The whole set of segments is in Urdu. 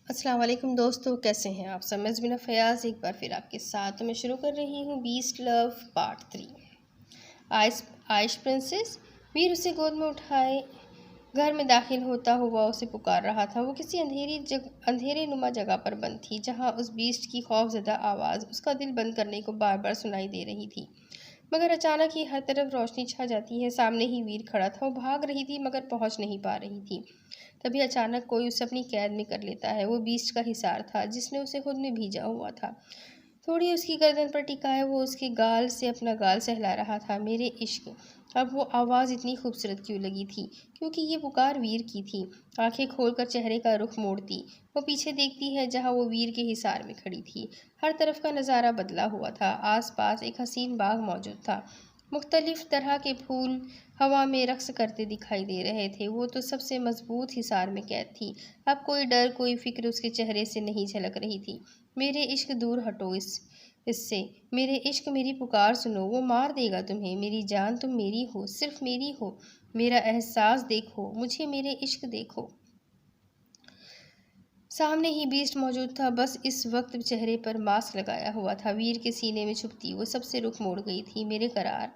السلام علیکم دوستو، کیسے ہیں آپ سب؟ میں زبینہ فیاض ایک بار پھر آپ کے ساتھ تو میں شروع کر رہی ہوں بیسٹ لو پارٹ 3۔ عائش پرنسس ویر اسے گود میں اٹھائے گھر میں داخل ہوتا ہوا اسے پکار رہا تھا۔ وہ کسی اندھیرے نما جگہ پر بند تھی جہاں اس بیسٹ کی خوف زدہ آواز اس کا دل بند کرنے کو بار بار سنائی دے رہی تھی، مگر اچانک ہی ہر طرف روشنی چھا جاتی ہے۔ سامنے ہی ویر کھڑا تھا۔ وہ بھاگ رہی تھی مگر پہنچ نہیں پا رہی تھی۔ تبھی اچانک کوئی اسے اپنی قید میں کر لیتا ہے۔ وہ بیسٹ کا حصار تھا جس نے اسے خود میں بھیجا ہوا تھا۔ تھوڑی اس کی گردن پر ٹکائے وہ اس کے گال سے اپنا گال سہلا رہا تھا۔ میرے عشق! اب وہ آواز اتنی خوبصورت کیوں لگی تھی؟ کیونکہ یہ پکار ویر کی تھی۔ آنکھیں کھول کر چہرے کا رخ موڑتی وہ پیچھے دیکھتی ہے جہاں وہ ویر کے حصار میں کھڑی تھی۔ ہر طرف کا نظارہ بدلا ہوا تھا۔ آس پاس ایک حسین باغ موجود تھا۔ مختلف طرح کے پھول ہوا میں رقص کرتے دکھائی دے رہے تھے۔ وہ تو سب سے مضبوط حصار میں قید تھی۔ اب کوئی ڈر کوئی فکر اس کے چہرے سے نہیں جھلک رہی تھی۔ میرے عشق دور ہٹو اس سے، میرے عشق میری پکار سنو، وہ مار دے گا تمہیں۔ میری جان تم میری ہو، صرف میری ہو۔ میرا احساس دیکھو مجھے، میرے عشق دیکھو۔ سامنے ہی بیسٹ موجود تھا، بس اس وقت چہرے پر ماسک لگایا ہوا تھا۔ ویر کے سینے میں چھپتی وہ سب سے رخ موڑ گئی تھی۔ میرے قرار!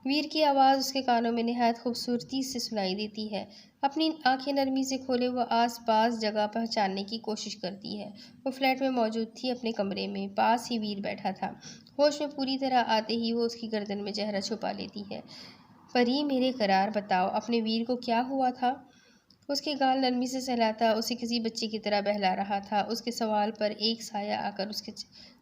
ویر کی آواز اس کے کانوں میں نہایت خوبصورتی سے سنائی دیتی ہے۔ اپنی آنکھیں نرمی سے کھولے وہ آس پاس جگہ پہچاننے کی کوشش کرتی ہے۔ وہ فلیٹ میں موجود تھی، اپنے کمرے میں۔ پاس ہی ویر بیٹھا تھا۔ ہوش میں پوری طرح آتے ہی وہ اس کی گردن میں چہرہ چھپا لیتی ہے۔ پری میرے قرار، بتاؤ اپنے ویر کو کیا ہوا تھا؟ اس کے گال نرمی سے سہلاتا اسے کسی بچے کی طرح بہلا رہا تھا۔ اس کے سوال پر ایک سایہ آ کر اس کے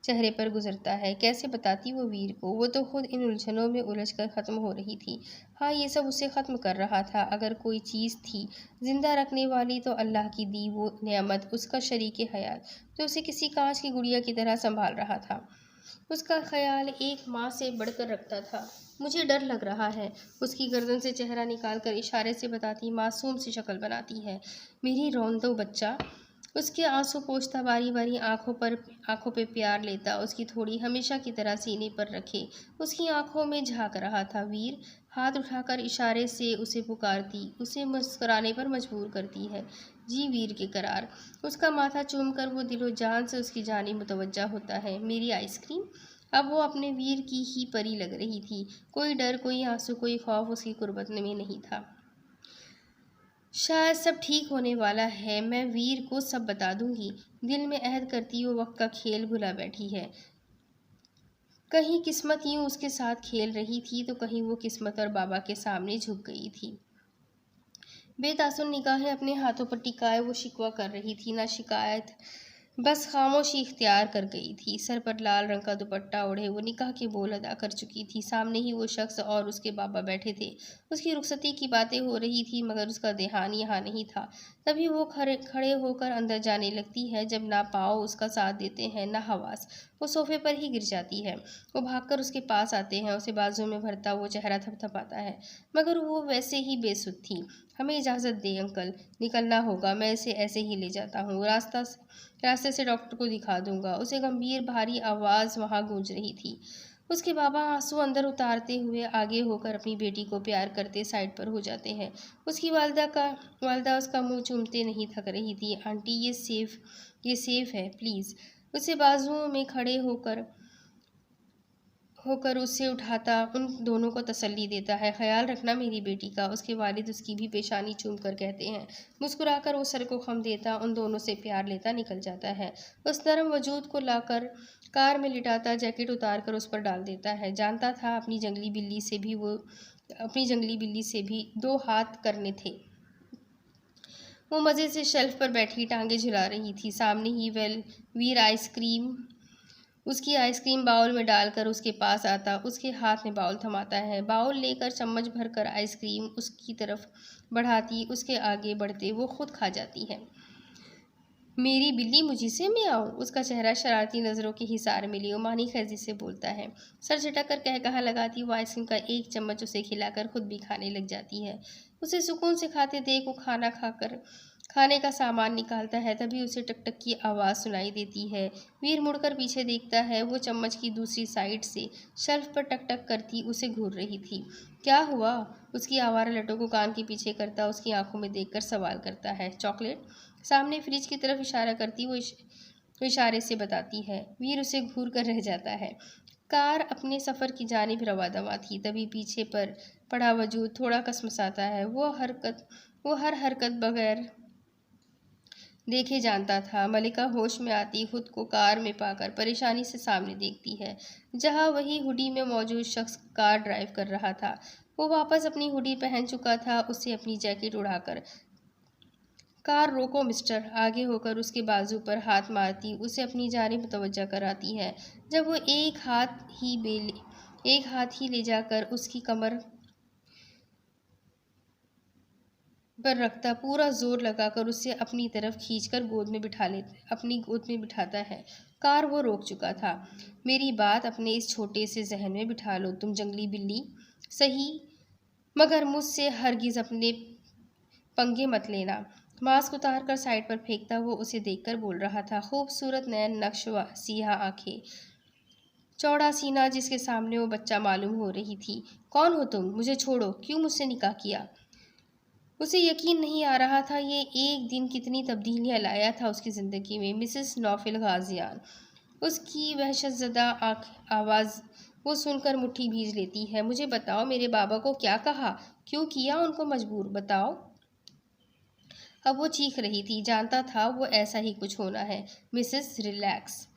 چہرے پر گزرتا ہے۔ کیسے بتاتی وہ ویر کو؟ وہ تو خود ان الجھنوں میں الجھ کر ختم ہو رہی تھی۔ ہاں، یہ سب اسے ختم کر رہا تھا۔ اگر کوئی چیز تھی زندہ رکھنے والی تو اللہ کی دی وہ نعمت، اس کا شریک حیات جو اسے کسی کانچ کی گڑیا کی طرح سنبھال رہا تھا۔ اس کا خیال ایک ماں سے بڑھ کر رکھتا تھا۔ مجھے ڈر لگ رہا ہے، اس کی گردن سے چہرہ نکال کر اشارے سے بتاتی معصوم سی شکل بناتی ہے۔ میری روندو بچہ! اس کے آنسو پوچھتا باری باری آنکھوں پہ پیار لیتا، اس کی تھوڑی ہمیشہ کی طرح سینے پر رکھے اس کی آنکھوں میں جھانک رہا تھا۔ ویر! ہاتھ اٹھا کر اشارے سے اسے پکارتی، اسے مسکرانے پر مجبور کرتی ہے۔ جی ویر کے قرار! اس کا ماتھا چوم کر وہ دل و جان سے اس کی جانب متوجہ ہوتا ہے۔ میری آئس کریم! اب وہ اپنے ویر کی ہی پری لگ رہی تھی۔ کوئی ڈر کوئی آنسو کوئی خوف اس کی قربت میں نہیں تھا۔ شاید سب ٹھیک ہونے والا ہے، میں ویر کو سب بتا دوں گی۔ دل میں عہد کرتی وہ وقت کا کھیل بھلا بیٹھی ہے۔ کہیں قسمت یوں اس کے ساتھ کھیل رہی تھی تو کہیں وہ قسمت اور بابا کے سامنے جھک گئی تھی۔ بے تاثر نگاہیں اپنے ہاتھوں پر ٹکائے وہ شکوہ کر رہی تھی، نہ شکایت، بس خاموشی اختیار کر گئی تھی۔ سر پر لال رنگ کا دوپٹہ اوڑھے وہ نکاح کے بول ادا کر چکی تھی۔ سامنے ہی وہ شخص اور اس کے بابا بیٹھے تھے۔ اس کی رخصتی کی باتیں ہو رہی تھی مگر اس کا دھیان یہاں نہیں تھا۔ تبھی وہ کھڑے ہو کر اندر جانے لگتی ہے جب نہ پاؤں اس کا ساتھ دیتے ہیں نہ حواس، وہ صوفے پر ہی گر جاتی ہے۔ وہ بھاگ کر اس کے پاس آتے ہیں، اسے بازو میں بھرتا وہ چہرہ تھپتھپاتا ہے، مگر وہ ویسے ہی بے سدھ تھی۔ ہمیں اجازت دیں انکل، نکلنا ہوگا، میں اسے ایسے ہی لے جاتا ہوں، راستے سے ڈاکٹر کو دکھا دوں گا۔ اسے گمبھیر بھاری آواز وہاں گونج رہی تھی۔ اس کے بابا آنسو اندر اتارتے ہوئے آگے ہو کر اپنی بیٹی کو پیار کرتے سائڈ پر ہو جاتے ہیں۔ اس کی والدہ اس کا منہ چومتے نہیں تھک رہی تھی۔ آنٹی یہ سیف ہے، پلیز۔ اسے بازوؤں میں کھڑے ہو کر اسے اٹھاتا ان دونوں کو تسلی دیتا ہے۔ خیال رکھنا میری بیٹی کا۔ اس کے والد اس کی بھی پیشانی چوم کر کہتے ہیں۔ مسکرا کر وہ سر کو خم دیتا ان دونوں سے پیار لیتا نکل جاتا ہے۔ اس نرم وجود کو لا کر کار میں لٹاتا جیکٹ اتار کر اس پر ڈال دیتا ہے۔ جانتا تھا اپنی جنگلی بلی سے بھی 2 ہاتھ کرنے تھے۔ وہ مزے سے شیلف پر بیٹھی ٹانگیں جھلا رہی تھی۔ سامنے ہی ویر اس کی آئس کریم باؤل میں ڈال کر اس کے پاس آتا، اس کے ہاتھ میں باؤل تھماتا ہے۔ باؤل لے کر چمچ بھر کر آئس کریم اس کی طرف بڑھاتی، اس کے آگے بڑھتے وہ خود کھا جاتی ہے۔ میری بلی مجھے سے میں آؤں؟ اس کا چہرہ شرارتی نظروں کے حصار میں لیے وہ معنی خیزی سے بولتا ہے۔ سر جھٹک کر کہا لگاتی وہ آئس کریم کا ایک چمچ اسے کھلا کر خود بھی کھانے لگ جاتی ہے۔ اسے سکون سے کھاتے دیکھ وہ کھانے کا سامان نکالتا ہے تبھی اسے ٹک ٹک کی آواز سنائی دیتی ہے۔ ویر مڑ کر پیچھے دیکھتا ہے، وہ چمچ کی دوسری سائیڈ سے شیلف پر ٹک ٹک کرتی اسے گھور رہی تھی۔ کیا ہوا؟ اس کی آوارہ لٹوں کو کان کے پیچھے کرتا اس کی آنکھوں میں دیکھ کر سوال کرتا ہے۔ چاکلیٹ؟ سامنے فریج کی طرف اشارہ کرتی وہ اشارے سے بتاتی ہے۔ ویر اسے گھور کر رہ جاتا ہے۔ کار اپنے سفر کی جانب رواں دواں تھی، تبھی پیچھے پر پڑا وجود تھوڑا کسمساتا ہے۔ وہ ہر حرکت بغیر دیکھے جانتا تھا۔ ملکہ ہوش میں آتی خود کو کار میں پا کر پریشانی سے سامنے دیکھتی ہے، جہاں وہی ہوڈی میں موجود شخص کار ڈرائیو کر رہا تھا۔ وہ واپس اپنی ہوڈی پہن چکا تھا۔ اسے اپنی جیکٹ اڑا کر کار روکو مسٹر، آگے ہو کر اس کے بازو پر ہاتھ مارتی اسے اپنی جانب متوجہ کراتی ہے۔ جب وہ ایک ہاتھ ہی لے جا کر اس کی کمر پر رکھتا، پورا زور لگا کر اسے اپنی طرف کھینچ کر اپنی گود میں بٹھاتا ہے۔ کار وہ روک چکا تھا۔ میری بات اپنے اس چھوٹے سے ذہن میں بٹھا لو تم جنگلی بلی، صحیح، مگر مجھ سے ہرگز اپنے پنگے مت لینا۔ ماسک اتار کر سائیڈ پر پھینکتا وہ اسے دیکھ کر بول رہا تھا، خوبصورت نین نقش سیاہ آنکھیں، چوڑا سینہ جس کے سامنے وہ بچہ معلوم ہو رہی تھی۔ کون ہو تم؟ مجھے چھوڑو، کیوں مجھ سے نکاح کیا؟ اسے یقین نہیں آ رہا تھا یہ ایک دن کتنی تبدیلیاں لایا تھا اس کی زندگی میں۔ مسز نوفل غازیان، اس کی وحشت زدہ آواز وہ سن کر مٹھی بھیج لیتی ہے۔ مجھے بتاؤ، میرے بابا کو کیا کہا؟ کیوں کیا ان کو مجبور؟ بتاؤ۔ اب وہ چیخ رہی تھی، جانتا تھا وہ ایسا ہی کچھ ہونا ہے۔ Mrs relax.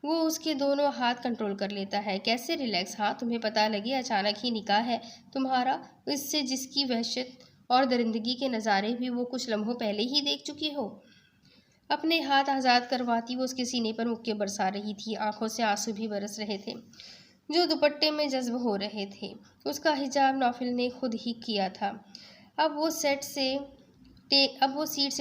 وہ اس کے دونوں ہاتھ کنٹرول کر لیتا ہے۔ کیسے ریلیکس؟ ہاں، تمہیں پتہ لگے اچانک ہی نکاح ہے تمہارا، اس سے جس کی وحشت اور درندگی کے نظارے بھی وہ کچھ لمحوں پہلے ہی دیکھ چکی ہو۔ اپنے ہاتھ آزاد کرواتی وہ اس کے سینے پر مکے برسا رہی تھی۔ آنکھوں سے آنسو بھی برس رہے تھے جو دوپٹے میں جذب ہو رہے تھے۔ اس کا حجاب نوفل نے خود ہی کیا تھا۔ اب وہ سیٹ سے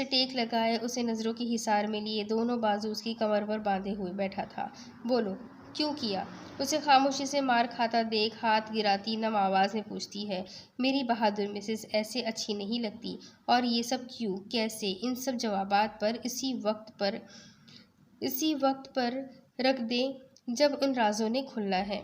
ٹیک لگائے اسے نظروں کے حصار میں لیے دونوں بازو اس کی کمر پر باندھے ہوئے بیٹھا تھا۔ بولو، کیوں کیا؟ اسے خاموشی سے مار کھاتا دیکھ ہاتھ گراتی نم آواز میں پوچھتی ہے۔ میری بہادر مسز ایسے اچھی نہیں لگتی۔ اور یہ سب کیوں؟ کیسے؟ ان سب جوابات پر اسی وقت پر رکھ دیں جب ان رازوں نے کھلنا ہے۔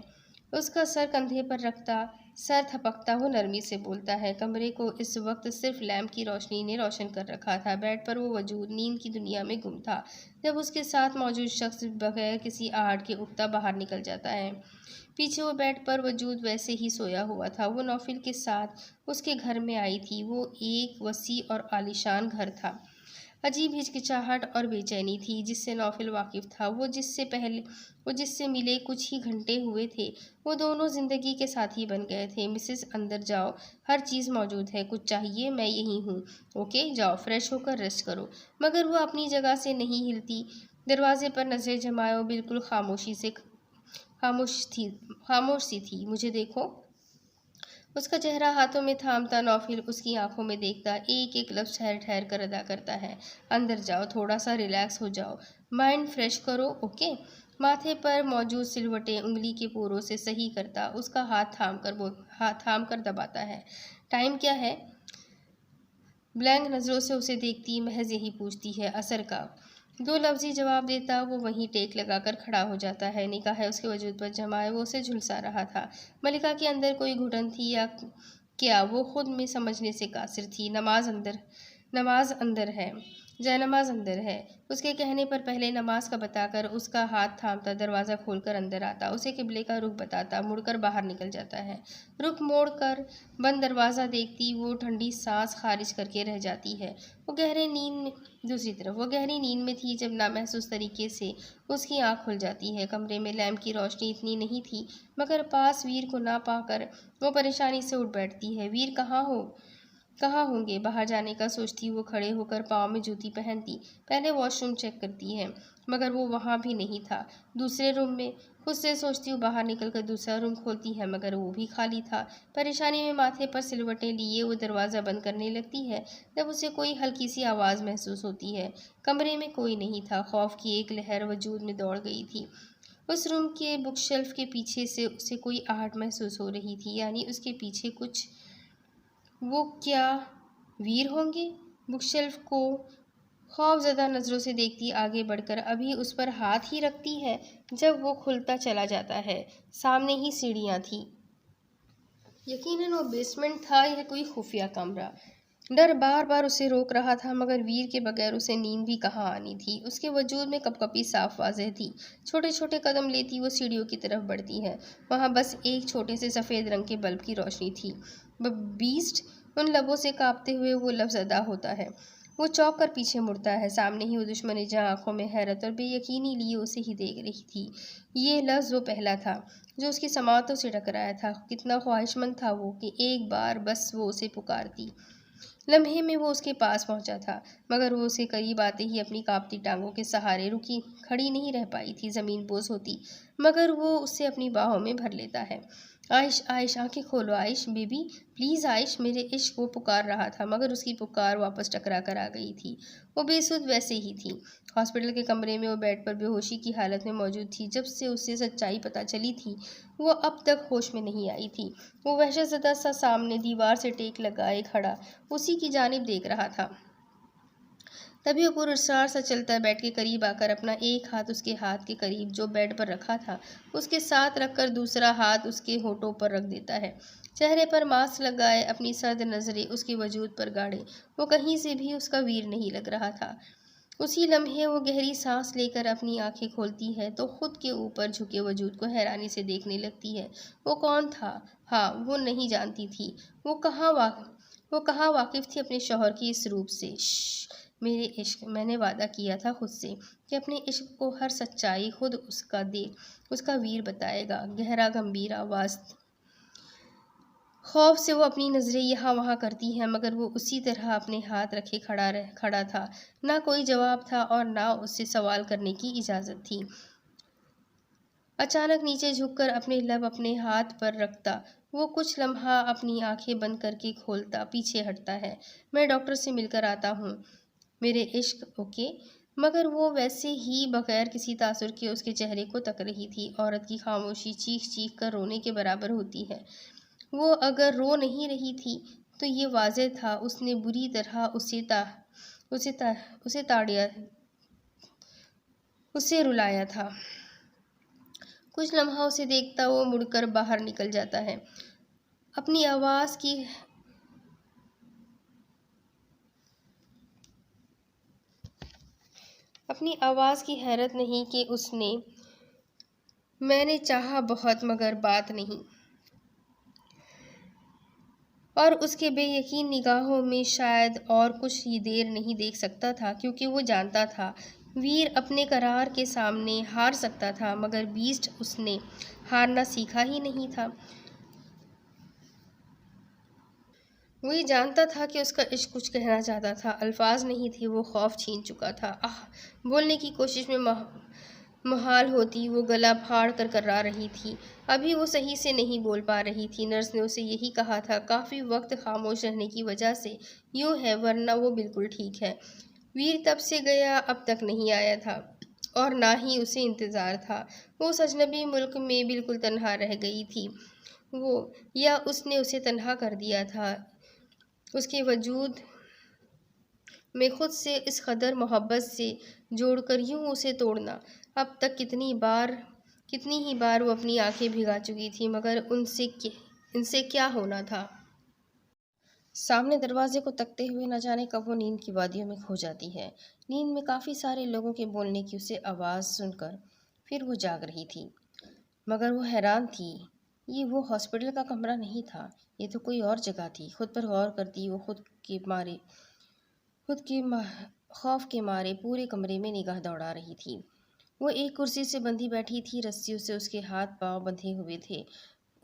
اس کا سر کندھے پر رکھتا، سر تھپکتا وہ نرمی سے بولتا ہے۔ کمرے کو اس وقت صرف لیمپ کی روشنی نے روشن کر رکھا تھا۔ بیڈ پر وہ وجود نیند کی دنیا میں گم تھا جب اس کے ساتھ موجود شخص بغیر کسی آہٹ کے اٹھتا باہر نکل جاتا ہے۔ پیچھے وہ بیڈ پر وجود ویسے ہی سویا ہوا تھا۔ وہ نوفل کے ساتھ اس کے گھر میں آئی تھی۔ وہ ایک وسیع اور عالیشان گھر تھا۔ عجیب ہچکچاہٹ اور بے چینی تھی جس سے نوفل واقف تھا۔ وہ جس سے ملے کچھ ہی گھنٹے ہوئے تھے، وہ دونوں زندگی کے ساتھی بن گئے تھے۔ مسز اندر جاؤ، ہر چیز موجود ہے، کچھ چاہیے میں یہی ہوں۔ اوکے، جاؤ فریش ہو کر ریسٹ کرو۔ مگر وہ اپنی جگہ سے نہیں ہلتی۔ دروازے پر نظریں جمائے وہ بالکل خاموش سی تھی۔ مجھے دیکھو۔ اس کا چہرہ ہاتھوں میں تھامتا نوفل اس کی آنکھوں میں دیکھتا، ایک ایک لفظ ٹھہر ٹھہر کر ادا کرتا ہے۔ اندر جاؤ، تھوڑا سا ریلیکس ہو جاؤ، مائنڈ فریش کرو، اوکے؟ ماتھے پر موجود سلوٹیں انگلی کے پوروں سے صحیح کرتا اس کا ہاتھ تھام کر دباتا ہے۔ ٹائم کیا ہے؟ بلینک نظروں سے اسے دیکھتی محض یہی پوچھتی ہے، عصر کا۔ دو لفظی جواب دیتا وہ وہیں ٹیک لگا کر کھڑا ہو جاتا ہے۔ نکاح اس کے وجود پر جمائے وہ اسے جھلسا رہا تھا۔ ملکہ کے اندر کوئی گھٹن تھی یا کیا وہ خود میں سمجھنے سے قاصر تھی؟ نماز اندر ہے، جائے نماز اندر ہے۔ اس کے کہنے پر پہلے نماز کا بتا کر اس کا ہاتھ تھامتا دروازہ کھول کر اندر آتا، اسے قبلے کا رخ بتاتا، مڑ کر باہر نکل جاتا ہے۔ رخ موڑ کر بند دروازہ دیکھتی وہ ٹھنڈی سانس خارج کر کے رہ جاتی ہے۔ وہ گہری نیند میں تھی جب نامحسوس طریقے سے اس کی آنکھ کھل جاتی ہے۔ کمرے میں لیمپ کی روشنی اتنی نہیں تھی، مگر پاس ویر کو نہ پا کر وہ پریشانی سے اٹھ بیٹھتی ہے۔ ویر کہاں ہوں گے؟ باہر جانے کا سوچتی وہ کھڑے ہو کر پاؤں میں جوتی پہنتی پہلے واش روم چیک کرتی ہے، مگر وہ وہاں بھی نہیں تھا۔ دوسرے روم میں خود سے سوچتی وہ باہر نکل کر دوسرا روم کھولتی ہے، مگر وہ بھی خالی تھا۔ پریشانی میں ماتھے پر سلوٹیں لیے وہ دروازہ بند کرنے لگتی ہے جب اسے کوئی ہلکی سی آواز محسوس ہوتی ہے۔ کمرے میں کوئی نہیں تھا۔ خوف کی ایک لہر وجود میں دوڑ گئی تھی۔ اس روم کے بک شیلف کے پیچھے سے اسے کوئی آہٹ محسوس ہو رہی تھی، یعنی اس کے پیچھے کچھ۔ وہ کیا ویر ہوں گے؟ بک شیلف کو خوف زدہ نظروں سے دیکھتی آگے بڑھ کر ابھی اس پر ہاتھ ہی رکھتی ہے جب وہ کھلتا چلا جاتا ہے۔ سامنے ہی سیڑھیاں تھیں۔ یقیناً وہ بیسمنٹ تھا یا کوئی خفیہ کمرہ۔ ڈر بار بار اسے روک رہا تھا مگر ویر کے بغیر اسے نیند بھی کہاں آنی تھی۔ اس کے وجود میں کپکپی صاف واضح تھی۔ چھوٹے چھوٹے قدم لیتی وہ سیڑھیوں کی طرف بڑھتی ہے۔ وہاں بس ایک چھوٹے سے سفید رنگ کے بلب کی روشنی تھی۔ بیسٹ، ان لبوں سے کانپتے ہوئے وہ لفظ ادا ہوتا ہے۔ وہ چونک کر پیچھے مڑتا ہے۔ سامنے ہی وہ دشمن جہاں آنکھوں میں حیرت اور بے یقینی لیے اسے ہی دیکھ رہی تھی۔ یہ لفظ وہ پہلا تھا جو اس کی سماعتوں سے ٹکرایا تھا۔ کتنا خواہش مند تھا وہ کہ ایک بار بس وہ اسے پکارتی۔ لمحے میں وہ اس کے پاس پہنچا تھا مگر وہ اسے قریب آتے ہی اپنی کانپتی ٹانگوں کے سہارے رکی کھڑی نہیں رہ پائی تھی۔ زمین بوس ہوتی مگر وہ اسے اپنی باہوں میں بھر لیتا ہے۔ عائش، عائش، آنکھیں کھولو عائش بیبی، پلیز عائش، میرے عشق۔ وہ پکار رہا تھا مگر اس کی پکار واپس ٹکرا کر آ گئی تھی۔ وہ بے سود ویسے ہی تھی۔ ہاسپٹل کے کمرے میں وہ بیڈ پر بے ہوشی کی حالت میں موجود تھی۔ جب سے اسے سچائی پتہ چلی تھی وہ اب تک ہوش میں نہیں آئی تھی۔ وہ وحشت زدہ سا سامنے دیوار سے ٹیک لگائے کھڑا اسی کی جانب دیکھ رہا تھا۔ تبھی وہ پراسرار سا چلتا بیڈ کے قریب آ کر اپنا ایک ہاتھ اس کے ہاتھ کے قریب جو بیڈ پر رکھا تھا اس کے ساتھ رکھ کر دوسرا ہاتھ اس کے ہونٹوں پر رکھ دیتا ہے۔ چہرے پر ماسک لگائے اپنی سرد نظریں اس کے وجود پر گاڑے۔ وہ کہیں سے بھی اس کا ویر نہیں لگ رہا تھا۔ اسی لمحے وہ گہری سانس لے کر اپنی آنکھیں کھولتی ہے تو خود کے اوپر جھکے وجود کو حیرانی سے دیکھنے لگتی ہے۔ وہ کون تھا؟ ہاں، وہ نہیں جانتی تھی۔ وہ کہاں واقف تھی اپنے شوہر کی اس روپ سے۔ شش، میرے عشق، میں نے وعدہ کیا تھا خود سے کہ اپنے عشق کو ہر سچائی خود اس کا ویر بتائے گا۔ گہرا گمبھیر آواز۔ خوف سے وہ اپنی نظریں یہاں وہاں کرتی ہے مگر وہ اسی طرح اپنے ہاتھ رکھے کھڑا تھا۔ نہ کوئی جواب تھا اور نہ اسے سوال کرنے کی اجازت تھی۔ اچانک نیچے جھک کر اپنے لب اپنے ہاتھ پر رکھتا وہ کچھ لمحہ اپنی آنکھیں بند کر کے کھولتا پیچھے ہٹتا ہے۔ میں ڈاکٹر سے مل کر آتا ہوں میرے عشق، اوکے؟ مگر وہ ویسے ہی بغیر کسی تاثر کے اس کے چہرے کو تک رہی تھی۔ عورت کی خاموشی چیخ چیخ کر رونے کے برابر ہوتی ہے۔ وہ اگر رو نہیں رہی تھی تو یہ واضح تھا اس نے بری طرح اسے رلایا تھا۔ کچھ لمحہ اسے دیکھتا وہ مڑ کر باہر نکل جاتا ہے۔ اپنی آواز کی حیرت نہیں کہ اس نے میں نے چاہا بہت مگر بات نہیں، اور اس کے بے یقین نگاہوں میں شاید اور کچھ ہی دیر نہیں دیکھ سکتا تھا کیونکہ وہ جانتا تھا ویر اپنے قرار کے سامنے ہار سکتا تھا مگر بیسٹ اس نے ہارنا سیکھا ہی نہیں تھا۔ وہ یہ جانتا تھا کہ اس کا عشق کچھ کہنا چاہتا تھا، الفاظ نہیں تھے، وہ خوف چھین چکا تھا۔ بولنے کی کوشش میں محال ہوتی وہ گلا پھاڑ کر کرا رہی تھی۔ ابھی وہ صحیح سے نہیں بول پا رہی تھی۔ نرس نے اسے یہی کہا تھا، کافی وقت خاموش رہنے کی وجہ سے یوں ہے ورنہ وہ بالکل ٹھیک ہے۔ ویر تب سے گیا اب تک نہیں آیا تھا اور نہ ہی اسے انتظار تھا۔ وہ اس اجنبی ملک میں بالکل تنہا رہ گئی تھی یا اس نے اسے تنہا کر دیا تھا۔ اس کے وجود میں خود سے اس قدر محبت سے جوڑ کر یوں اسے توڑنا۔ اب تک کتنی ہی بار وہ اپنی آنکھیں بھگا چکی تھی مگر ان سے کیا ہونا تھا۔ سامنے دروازے کو تکتے ہوئے نہ جانے کب وہ نیند کی وادیوں میں کھو جاتی ہے۔ نیند میں کافی سارے لوگوں کے بولنے کی اسے آواز سن کر پھر وہ جاگ رہی تھی مگر وہ حیران تھی یہ وہ ہاسپٹل کا کمرہ نہیں تھا، یہ تو کوئی اور جگہ تھی۔ خود پر غور کرتی وہ خود کے خوف کے مارے پورے کمرے میں نگاہ دوڑا رہی تھی۔ وہ ایک کرسی سے بندھی بیٹھی تھی، رسیوں سے اس کے ہاتھ پاؤں بندھے ہوئے تھے۔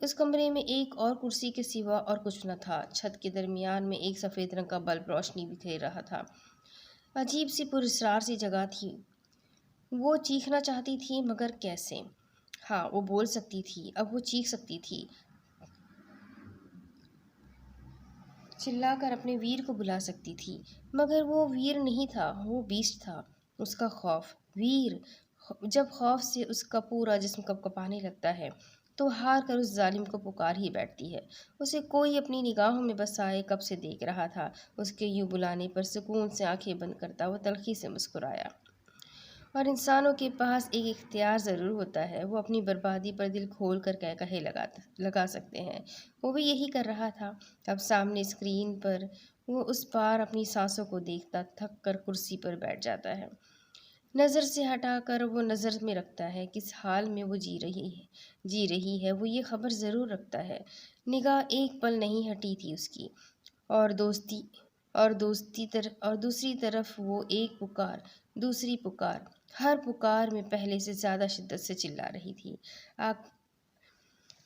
اس کمرے میں ایک اور کرسی کے سوا اور کچھ نہ تھا۔ چھت کے درمیان میں ایک سفید رنگ کا بلب روشنی بکھیر رہا تھا۔ عجیب سی پراسرار سی جگہ تھی۔ وہ چیخنا چاہتی تھی مگر کیسے؟ ہاں، وہ بول سکتی تھی، اب وہ چیخ سکتی تھی، چلا کر اپنے ویر کو بلا سکتی تھی مگر وہ ویر نہیں تھا، وہ بیسٹ تھا۔ اس کا خوف، ویر، جب خوف سے اس کا پورا جسم کپکپانے لگتا ہے تو ہار کر اس ظالم کو پکار ہی بیٹھتی ہے۔ اسے کوئی اپنی نگاہوں میں بسائے کب سے دیکھ رہا تھا۔ اس کے یوں بلانے پر سکون سے آنکھیں بند کرتا وہ تلخی سے مسکرایا۔ اور انسانوں کے پاس ایک اختیار ضرور ہوتا ہے، وہ اپنی بربادی پر دل کھول کر کہے لگا سکتے ہیں۔ وہ بھی یہی کر رہا تھا۔ اب سامنے اسکرین پر وہ اس پار اپنی سانسوں کو دیکھتا تھک کر کرسی پر بیٹھ جاتا ہے۔ نظر سے ہٹا کر وہ نظر میں رکھتا ہے کس حال میں وہ جی رہی ہے وہ یہ خبر ضرور رکھتا ہے۔ نگاہ ایک پل نہیں ہٹی تھی اس کی، اور دوسری طرف وہ ایک پکار، دوسری پکار، ہر پکار میں پہلے سے زیادہ شدت سے چلا رہی تھی۔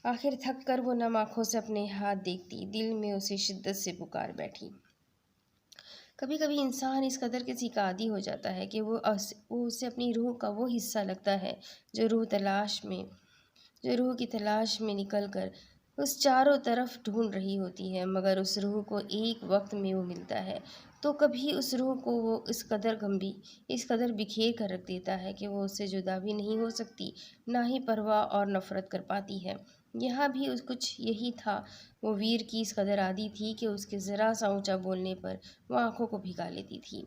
آخر تھک کر وہ نم آنکھوں سے اپنے ہاتھ دیکھتی، دل میں اسے شدت سے پکار بیٹھی۔ کبھی کبھی انسان اس قدر کسی کا عادی ہو جاتا ہے کہ وہ اسے اپنی روح کا وہ حصہ لگتا ہے جو روح کی تلاش میں نکل کر اس چاروں طرف ڈھونڈ رہی ہوتی ہے، مگر اس روح کو ایک وقت میں وہ ملتا ہے تو کبھی اس روح کو وہ اس قدر بکھیر کر رکھ دیتا ہے کہ وہ اس سے جدا بھی نہیں ہو سکتی، نہ ہی پرواہ اور نفرت کر پاتی ہے۔ یہاں بھی کچھ یہی تھا۔ وہ ویر کی اس قدر عادی تھی کہ اس کے ذرا سا اونچا بولنے پر وہ آنکھوں کو بھگا لیتی تھی،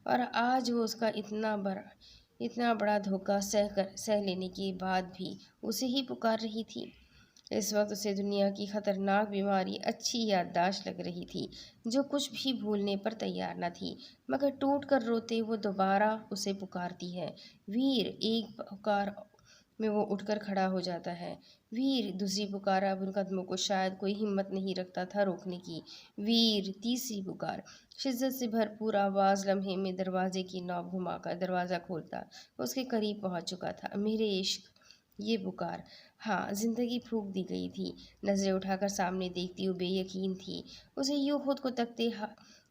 اور آج وہ اس کا اتنا بڑا دھوکہ سہ لینے کے بعد بھی اسے ہی پکار رہی تھی۔ اس وقت اسے دنیا کی خطرناک بیماری اچھی یادداشت لگ رہی تھی، جو کچھ بھی بھولنے پر تیار نہ تھی، مگر ٹوٹ کر روتے وہ دوبارہ اسے پکارتی ہے۔ ویر! ایک پکار میں وہ اٹھ کر کھڑا ہو جاتا ہے۔ ویر! دوسری پکار اب ان قدموں کو شاید کوئی ہمت نہیں رکھتا تھا روکنے کی۔ ویر! تیسری پکار! شدت سے بھرپور آواز لمحے میں دروازے کی نوب گھما کر دروازہ کھولتا اس کے قریب پہنچ چکا تھا۔ میرے عشق! یہ پکار! ہاں، زندگی پھونک دی گئی تھی۔ نظریں اٹھا کر سامنے دیکھتی وہ بے یقین تھی۔ اسے یوں خود کو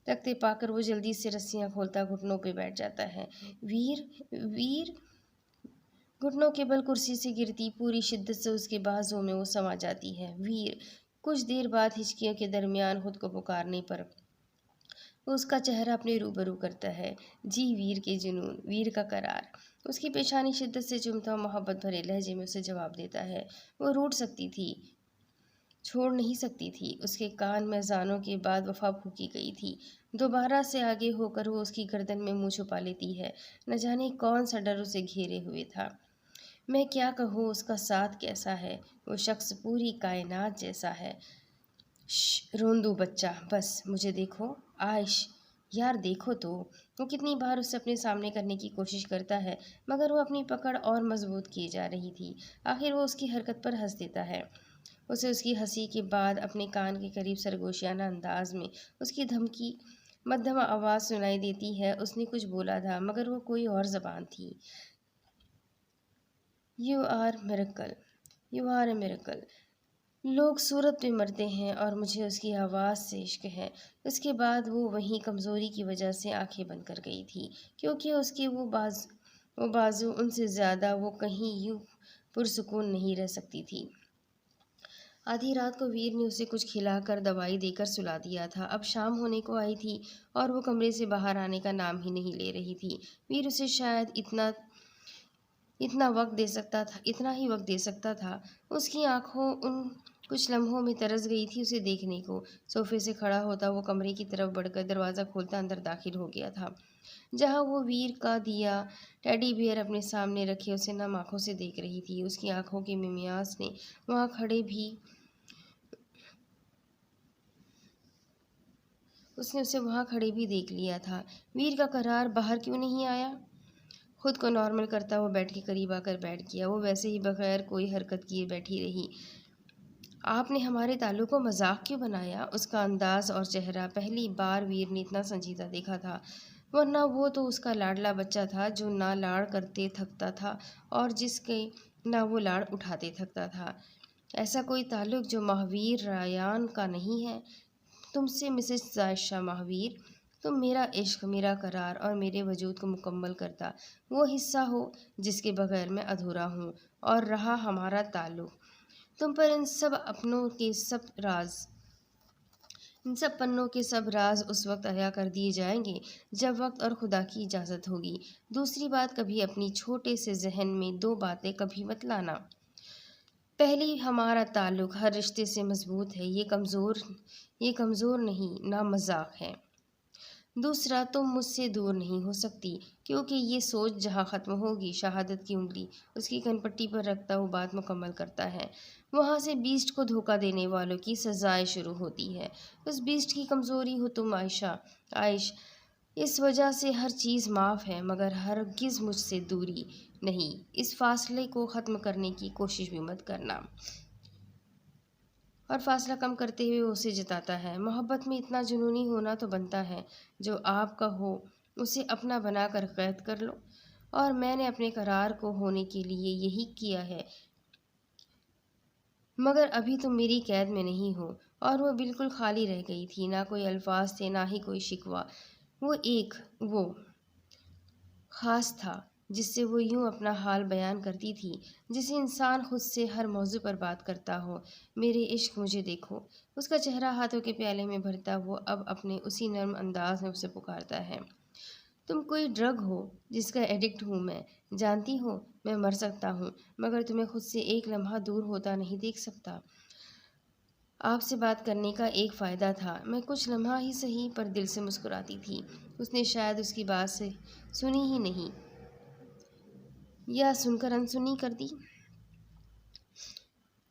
تکتے پا کر وہ جلدی سے رسیاں کھولتا گھٹنوں پہ بیٹھ جاتا ہے۔ ویر! ویر! گھٹنوں کے بل کرسی سے گرتی پوری شدت سے اس کے بازو میں وہ سما جاتی ہے۔ ویر! کچھ دیر بعد ہچکیوں کے درمیان خود کو پکارنے پر وہ اس کا چہرہ اپنے روبرو کرتا ہے۔ جی ویر کے جنون، ویر کا قرار! اس کی پیشانی شدت سے چومتا محبت بھرے لہجے میں اسے جواب دیتا ہے۔ وہ روٹھ سکتی تھی، چھوڑ نہیں سکتی تھی۔ اس کے کان میں اذانوں کے بعد وفا پھونکی گئی تھی۔ دوبارہ سے آگے ہو کر وہ اس کی گردن میں منہ چھپا لیتی ہے۔ نہ جانے کون سا ڈر اسے گھیرے ہوئے تھا۔ میں کیا کہوں اس کا ساتھ کیسا ہے، وہ شخص پوری کائنات جیسا ہے۔ روندو بچہ! بس مجھے دیکھو، عائش! یار دیکھو تو! وہ کتنی بار اسے اپنے سامنے کرنے کی کوشش کرتا ہے، مگر وہ اپنی پکڑ اور مضبوط کیے جا رہی تھی۔ آخر وہ اس کی حرکت پر ہنس دیتا ہے۔ اسے اس کی ہنسی کے بعد اپنے کان کے قریب سرگوشیانہ انداز میں اس کی دھمکی مدھم آواز سنائی دیتی ہے۔ اس نے کچھ بولا تھا، مگر وہ کوئی اور زبان تھی۔ You are miracle. You are a miracle. لوگ صورت پہ مرتے ہیں اور مجھے اس کی آواز سے عشق ہے۔ اس کے بعد وہ وہیں کمزوری کی وجہ سے آنکھیں بند کر گئی تھی، کیونکہ اس کے وہ بازو ان سے زیادہ وہ کہیں یوں پرسکون نہیں رہ سکتی تھی۔ آدھی رات کو ویر نے اسے کچھ کھلا کر دوائی دے کر سلا دیا تھا۔ اب شام ہونے کو آئی تھی اور وہ کمرے سے باہر آنے کا نام ہی نہیں لے رہی تھی۔ ویر اسے شاید اتنا ہی وقت دے سکتا تھا۔ اس کی آنکھوں ان کچھ لمحوں میں ترس گئی تھی اسے دیکھنے کو۔ صوفے سے کھڑا ہوتا وہ کمرے کی طرف بڑھ کر دروازہ کھولتا اندر داخل ہو گیا تھا، جہاں وہ ویر کا دیا ٹیڈی بیئر اپنے سامنے رکھے اسے نم آنکھوں سے دیکھ رہی تھی۔ اس کی آنکھوں کے ممیاس نے وہاں کھڑے بھی دیکھ لیا تھا۔ ویر کا قرار باہر کیوں نہیں آیا؟ خود کو نارمل کرتا وہ بیڈ کے قریب آ کر بیٹھ گیا۔ وہ ویسے ہی بغیر کوئی حرکت کیے بیٹھی رہی۔ آپ نے ہمارے تعلق کو مذاق کیوں بنایا؟ اس کا انداز اور چہرہ پہلی بار ویر نے اتنا سنجیدہ دیکھا تھا، ورنہ وہ تو اس کا لاڈلا بچہ تھا جو نہ لاڑ کرتے تھکتا تھا اور جس کے نہ وہ لاڑ اٹھاتے تھکتا تھا۔ ایسا کوئی تعلق جو ماہویر ریان کا نہیں ہے؟ تم سے مسز عائشہ ماہویر، تم میرا عشق، میرا قرار اور میرے وجود کو مکمل کرتا وہ حصہ ہو جس کے بغیر میں ادھورا ہوں۔ اور رہا ہمارا تعلق، تم پر ان سب پنوں کے سب راز اس وقت عطا کر دیے جائیں گے جب وقت اور خدا کی اجازت ہوگی۔ دوسری بات، کبھی اپنی چھوٹے سے ذہن میں دو باتیں کبھی مت لانا۔ پہلی، ہمارا تعلق ہر رشتے سے مضبوط ہے، یہ کمزور نہیں، نہ مذاق ہے۔ دوسرا، تم مجھ سے دور نہیں ہو سکتی، کیونکہ یہ سوچ جہاں ختم ہوگی، شہادت کی انگلی اس کی کن پٹی پر رکھتا وہ بات مکمل کرتا ہے، وہاں سے بیسٹ کو دھوکہ دینے والوں کی سزائیں شروع ہوتی ہے۔ اس بیسٹ کی کمزوری ہو تم عائش، اس وجہ سے ہر چیز معاف ہے، مگر ہرگز مجھ سے دوری نہیں۔ اس فاصلے کو ختم کرنے کی کوشش بھی مت کرنا۔ اور فاصلہ کم کرتے ہوئے اسے جتاتا ہے، محبت میں اتنا جنونی ہونا تو بنتا ہے، جو آپ کا ہو اسے اپنا بنا کر قید کر لو، اور میں نے اپنے قرار کو ہونے کے لیے یہی کیا ہے، مگر ابھی تم میری قید میں نہیں ہو۔ اور وہ بالکل خالی رہ گئی تھی، نہ کوئی الفاظ تھے، نہ ہی کوئی شکوہ۔ وہ خاص تھا جس سے وہ یوں اپنا حال بیان کرتی تھی جسے انسان خود سے ہر موضوع پر بات کرتا ہو۔ میرے عشق، مجھے دیکھو۔ اس کا چہرہ ہاتھوں کے پیالے میں بھرتا وہ اب اپنے اسی نرم انداز میں اسے پکارتا ہے۔ تم کوئی ڈرگ ہو جس کا ایڈکٹ ہوں میں، جانتی ہو میں مر سکتا ہوں، مگر تمہیں خود سے ایک لمحہ دور ہوتا نہیں دیکھ سکتا۔ آپ سے بات کرنے کا ایک فائدہ تھا، میں کچھ لمحہ ہی صحیح پر دل سے مسکراتی تھی۔ اس نے شاید اس کی بات سے سنی ہی نہیں، یا سن کر انسنی کر دی۔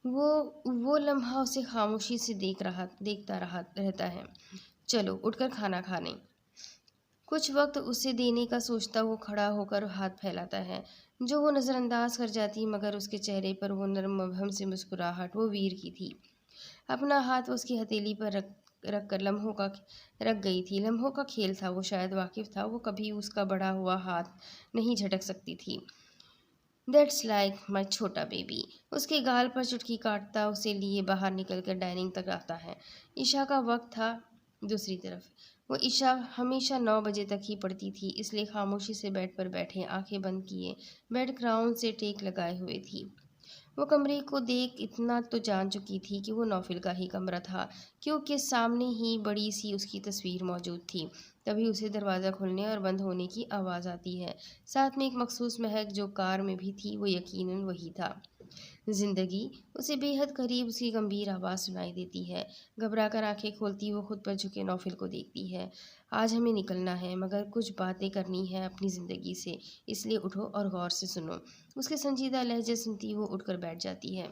وہ لمحہ اسے خاموشی سے دیکھتا رہتا ہے۔ چلو اٹھ کر کھانا کھا لیں۔ کچھ وقت اسے دینے کا سوچتا وہ کھڑا ہو کر ہاتھ پھیلاتا ہے، جو وہ نظر انداز کر جاتی، مگر اس کے چہرے پر وہ نرم مبہم سے مسکراہٹ وہ ویر کی تھی۔ اپنا ہاتھ اس کی ہتھیلی پر رکھ کر رکھ گئی تھی۔ لمحوں کا کھیل تھا، وہ شاید واقف تھا، وہ کبھی اس کا بڑھا ہوا ہاتھ نہیں جھٹک سکتی تھی۔ دیٹس لائک مائی چھوٹا بیبی۔ اس کے گال پر چٹکی کاٹتا اسے لیے باہر نکل کر ڈائننگ تک آتا ہے۔ عشاء کا وقت تھا۔ دوسری طرف وہ عشاء ہمیشہ 9 بجے تک ہی پڑتی تھی، اس لیے خاموشی سے بیڈ پر بیٹھے، آنکھیں بند کیے، بیڈ گراؤنڈ سے ٹیک لگائے ہوئے تھی۔ وہ کمرے کو دیکھ اتنا تو جان چکی تھی کہ وہ نوفل کا ہی کمرہ تھا، کیونکہ سامنے ہی بڑی سی اس کی تصویر موجود تھی۔ تبھی اسے دروازہ کھلنے اور بند ہونے کی آواز آتی ہے، ساتھ میں ایک مخصوص مہک جو کار میں بھی تھی، وہ یقیناً وہی تھا۔ زندگی اسے بے حد قریب اس کی گمبھیر آواز سنائی دیتی ہے۔ گھبرا کر آنکھیں کھولتی وہ خود پر جھکے نوفل کو دیکھتی ہے۔ آج ہمیں نکلنا ہے، مگر کچھ باتیں کرنی ہے اپنی زندگی سے، اس لیے اٹھو اور غور سے سنو۔ اس کے سنجیدہ لہجے سنتی وہ اٹھ کر بیٹھ جاتی ہے۔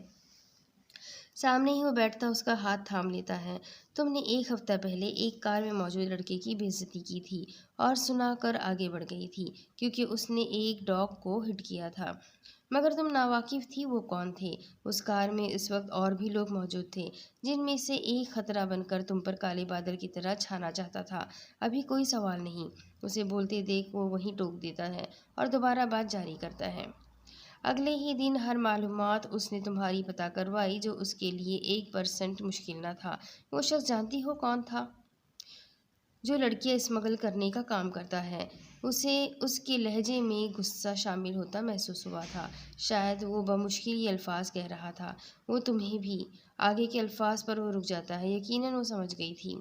سامنے ہی وہ بیٹھتا اس کا ہاتھ تھام لیتا ہے۔ تم نے 1 ہفتہ پہلے ایک کار میں موجود لڑکے کی بے عزتی کی تھی، اور سنا کر آگے بڑھ گئی تھی، کیونکہ اس نے ایک ڈاگ کو ہٹ کیا تھا، مگر تم ناواقف تھی وہ کون تھے۔ اس کار میں اس وقت اور بھی لوگ موجود تھے، جن میں سے ایک خطرہ بن کر تم پر کالے بادل کی طرح چھانا چاہتا تھا۔ ابھی کوئی سوال نہیں۔ اسے بولتے دیکھ وہ وہیں ٹوک دیتا ہے اور دوبارہ بات جاری کرتا ہے۔ اگلے ہی دن ہر معلومات اس نے تمہاری پتہ کروائی، جو اس کے لیے 1% مشکل نہ تھا۔ وہ شخص جانتی ہو کون تھا؟ جو لڑکیاں اسمگل کرنے کا کام کرتا ہے۔ اسے اس کے لہجے میں غصہ شامل ہوتا محسوس ہوا تھا، شاید وہ بمشکل یہ الفاظ کہہ رہا تھا۔ وہ تمہیں بھی۔ آگے کے الفاظ پر وہ رک جاتا ہے، یقیناً وہ سمجھ گئی تھی۔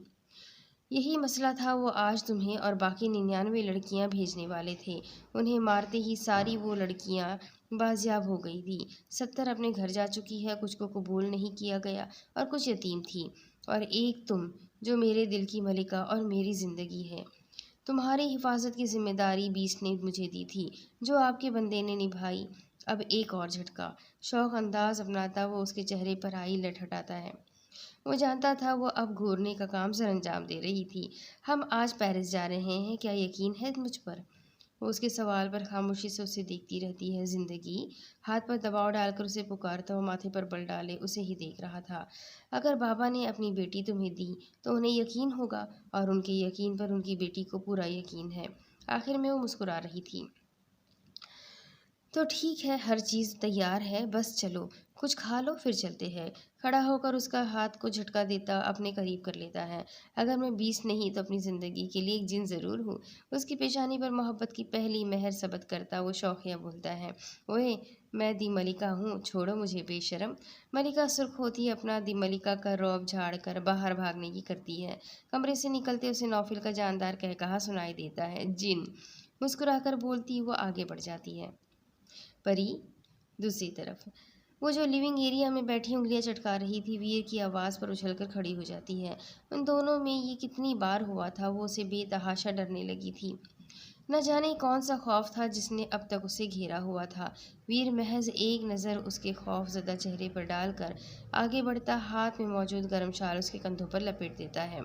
یہی مسئلہ تھا، وہ آج تمہیں اور باقی 99 لڑکیاں بھیجنے والے تھے۔ انہیں مارتے ہی ساری وہ لڑکیاں بازیاب ہو گئی تھی۔ 70 اپنے گھر جا چکی ہے، کچھ کو قبول نہیں کیا گیا اور کچھ یتیم تھی، اور ایک تم، جو میرے دل کی ملکہ اور میری زندگی ہے۔ تمہاری حفاظت کی ذمہ داری بیسٹ نے مجھے دی تھی، جو آپ کے بندے نے نبھائی۔ اب ایک اور جھٹکا۔ شوق انداز اپناتا وہ اس کے چہرے پر آئی لٹ ہٹاتا ہے۔ وہ جانتا تھا وہ اب گھورنے کا کام سر انجام دے رہی تھی۔ ہم آج پیرس جا رہے ہیں، کیا یقین ہے مجھ پر؟ وہ اس کے سوال پر خاموشی سے اسے دیکھتی رہتی ہے۔ زندگی ہاتھ پر دباؤ ڈال کر اسے پکارتا وہ ماتھے پر بل ڈالے اسے ہی دیکھ رہا تھا۔ اگر بابا نے اپنی بیٹی تمہیں دی تو انہیں یقین ہوگا، اور ان کے یقین پر ان کی بیٹی کو پورا یقین ہے۔ آخر میں وہ مسکرا رہی تھی۔ تو ٹھیک ہے، ہر چیز تیار ہے، بس چلو کچھ کھا لو پھر چلتے ہیں۔ کھڑا ہو کر اس کا ہاتھ کو جھٹکا دیتا اپنے قریب کر لیتا ہے۔ اگر میں 20 نہیں تو اپنی زندگی کے لیے ایک جن ضرور ہوں۔ اس کی پیشانی پر محبت کی پہلی مہر ثبت کرتا وہ شوخیہ بولتا ہے، اوئے میں دی ملکہ ہوں، چھوڑو مجھے بے شرم۔ ملکہ سرخ ہوتی اپنا دی ملکہ کا رعب جھاڑ کر باہر بھاگنے کی کرتی ہے۔ کمرے سے نکلتے اسے نوفل کا جاندار قہقہا سنائی دیتا ہے، جن۔ مسکرا کر بولتی وہ آگے بڑھ جاتی ہے۔ پری۔ دوسری طرف وہ جو لیونگ ایریا میں بیٹھی انگلیاں چٹکا رہی تھی ویر کی آواز پر اچھل کر کھڑی ہو جاتی ہے۔ ان دونوں میں یہ کتنی بار ہوا تھا، وہ اسے بے تحاشا ڈرنے لگی تھی۔ نہ جانے کون سا خوف تھا جس نے اب تک اسے گھیرا ہوا تھا۔ ویر محض ایک نظر اس کے خوف زدہ چہرے پر ڈال کر آگے بڑھتا ہاتھ میں موجود گرم شال اس کے کندھوں پر لپیٹ دیتا ہے۔